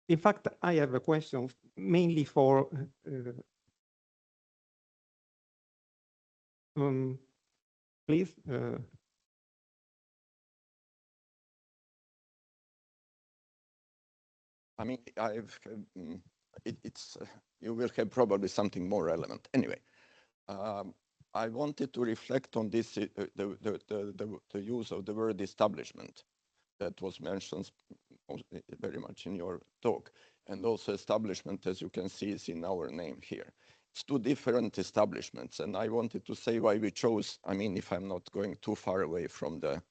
In fact, I have a question mainly for please. I mean, it's you will have probably something more relevant. Anyway, I wanted to reflect on this, the use of the word establishment that was mentioned very much in your talk. And also establishment, as you can see, is in our name here. It's 2 different establishments. And I wanted to say why we chose, I mean, if I'm not going too far away from the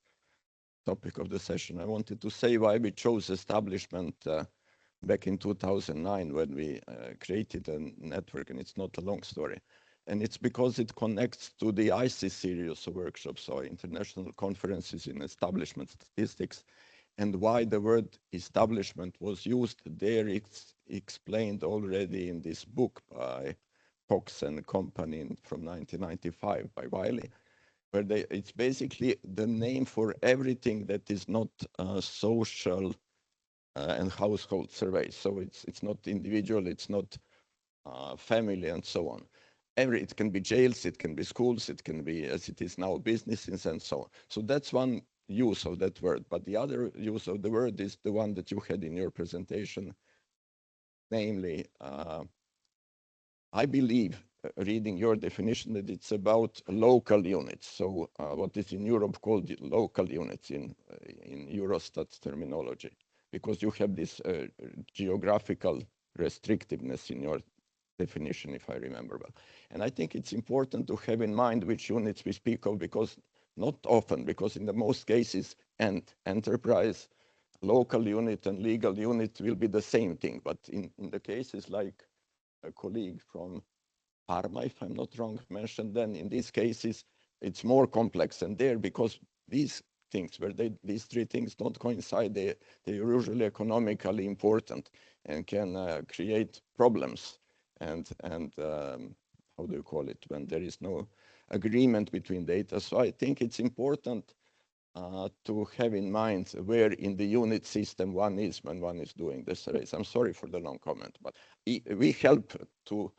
topic of the session, I wanted to say why we chose establishment back in 2009 when we created a network, and it's not a long story. And it's because it connects to the ICE series of workshops, so international conferences in establishment statistics, and why the word establishment was used there. It's explained already in this book by Cox and Company from 1995 by Wiley, where it's basically the name for everything that is not social and household surveys. So it's not individual, it's not family, and so on. It can be jails, it can be schools, it can be, as it is now, businesses, and so on. So that's one use of that word. But the other use of the word is the one that you had in your presentation, namely, I believe, reading your definition, that it's about local units. So what is in Europe called local units in Eurostat's terminology, because you have this geographical restrictiveness in your definition, if I remember well. And I think it's important to have in mind which units we speak of, because not often, because in the most cases, enterprise, local unit, and legal unit will be the same thing. But in the cases like a colleague from Parma, if I'm not wrong, mentioned, then in these cases, it's more complex. And there, because these things, these three things don't coincide, they're usually economically important and can create problems. And how do you call it, when there is no agreement between data. So I think it's important to have in mind where in the unit system one is when one is doing the surveys. I'm sorry for the long comment, but we help to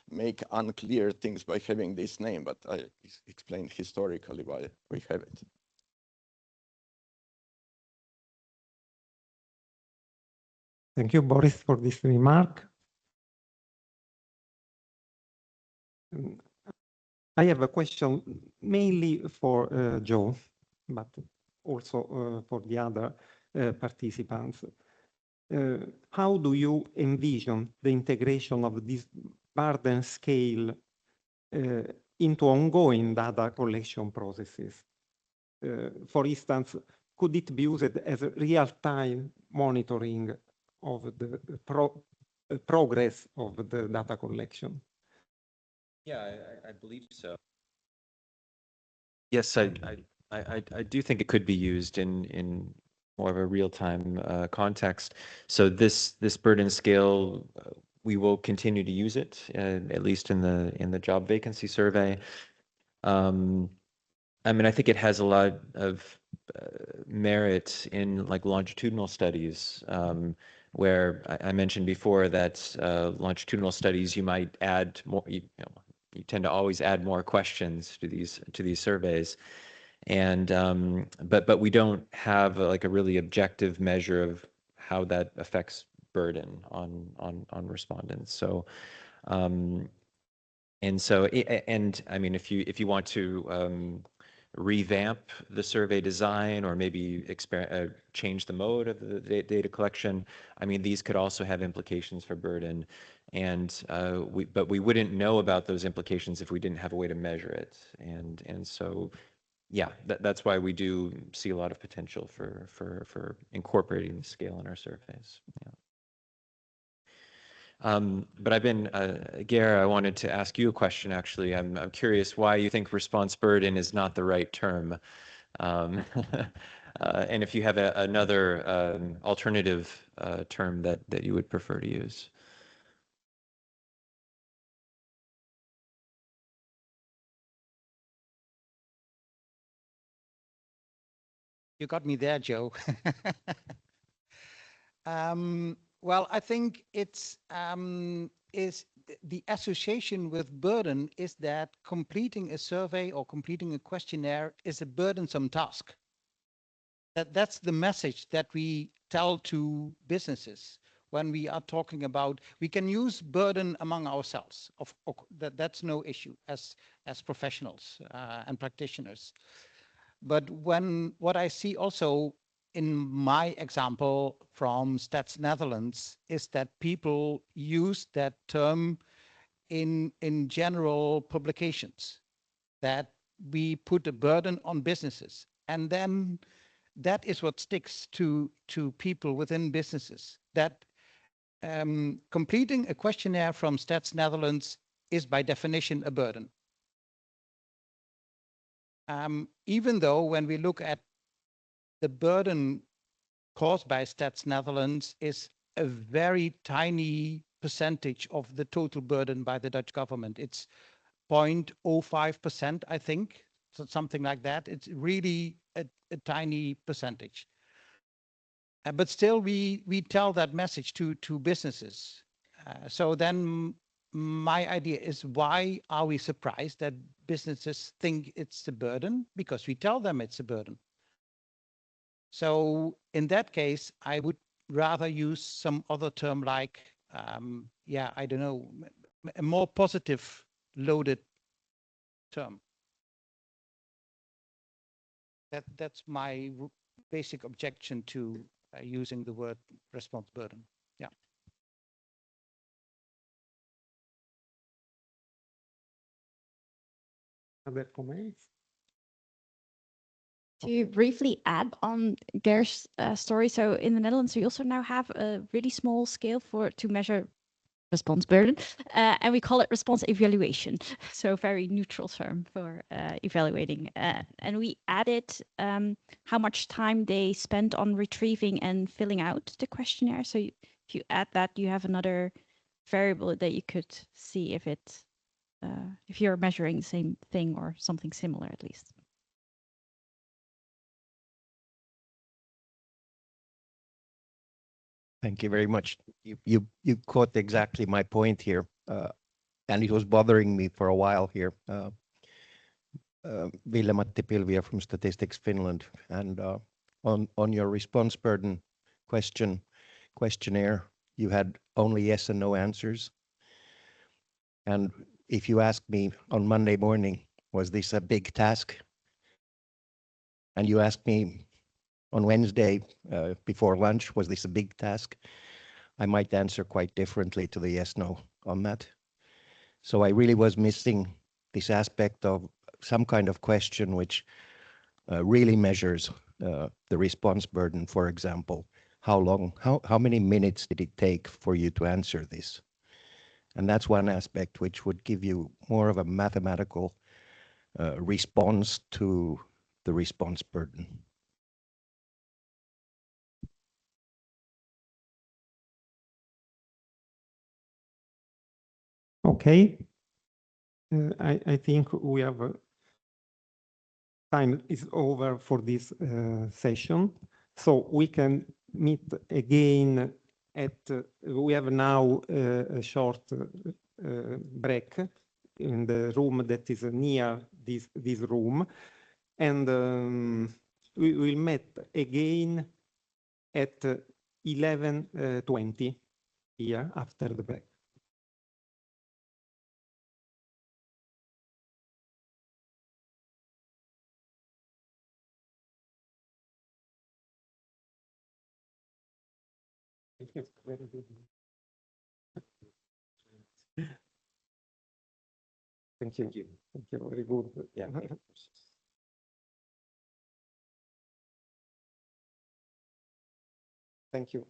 make unclear things by having this name, but I explained historically why we have it. Thank you, Boris, for this remark. I have a question mainly for Joe, but also for the other participants. How do you envision the integration of this burden scale into ongoing data collection processes? For instance, could it be used as a real-time monitoring of the progress of the data collection? Yeah, I believe so. Yes, I do think it could be used in more of a real-time context. So this burden scale, we will continue to use it, at least in the job vacancy survey. I mean, I think it has a lot of merit in like longitudinal studies, where I mentioned before that longitudinal studies, you might add more, you tend to always add more questions to these surveys. And but we don't have like a really objective measure of how that affects burden on respondents. So and so I mean, if you want to revamp the survey design or maybe change the mode of the data collection, I mean, these could also have implications for burden. And but we wouldn't know about those implications if we didn't have a way to measure it. And so, yeah, that's why we do see a lot of potential for incorporating the scale in our surveys. Yeah. But I've been, Gare, I wanted to ask you a question, actually. I'm curious why you think response burden is not the right term. And if you have another alternative term that you would prefer to use. You got me there, Joe. Well, I think it's is the association with burden is that completing a survey or completing a questionnaire is a burdensome task. That's the message that we tell to businesses when we are talking about, we can use burden among ourselves. That's no issue as professionals and practitioners. But what I see also in my example from Stats Netherlands is that people use that term in general publications, that we put a burden on businesses. And then that is what sticks to people within businesses, that completing a questionnaire from Stats Netherlands is by definition a burden. Even though when we look at the burden caused by Stats Netherlands is a very tiny percentage of the total burden by the Dutch government. It's 0.05%, I think, so something like that. It's really a tiny percentage. But still, we tell that message to businesses. So then my idea is, why are we surprised that businesses think it's a burden? Because we tell them it's a burden. So in that case, I would rather use some other term like, yeah, I don't know, a more positive loaded term. That's my basic objection to using the word response burden. Yeah. Other comments? To briefly add on Ger's story, so in the Netherlands, we also now have a really small scale to measure response burden, and we call it response evaluation. So very neutral term for evaluating. And we added how much time they spent on retrieving and filling out the questionnaire. So if you add that, you have another variable that you could see if you're measuring the same thing or something similar at least. Thank you very much. You caught exactly my point here, and it was bothering me for a while here. Ville-Matti Pilviö from Statistics Finland, and on your response burden questionnaire, you had only yes and no answers. And if you asked me on Monday morning, was this a big task? And you asked me on Wednesday before lunch, was this a big task? I might answer quite differently to the yes, no on that. So I really was missing this aspect of some kind of question which really measures the response burden. For example, how many minutes did it take for you to answer this? And that's one aspect which would give you more of a mathematical response to the response burden. Okay. I think we have time is over for this session. So we can meet again at, we have now a short break in the room that is near this room. And we will meet again at 11:20 here after the break. Very good. Thank you. Thank you. Very good. Yeah. Thank you.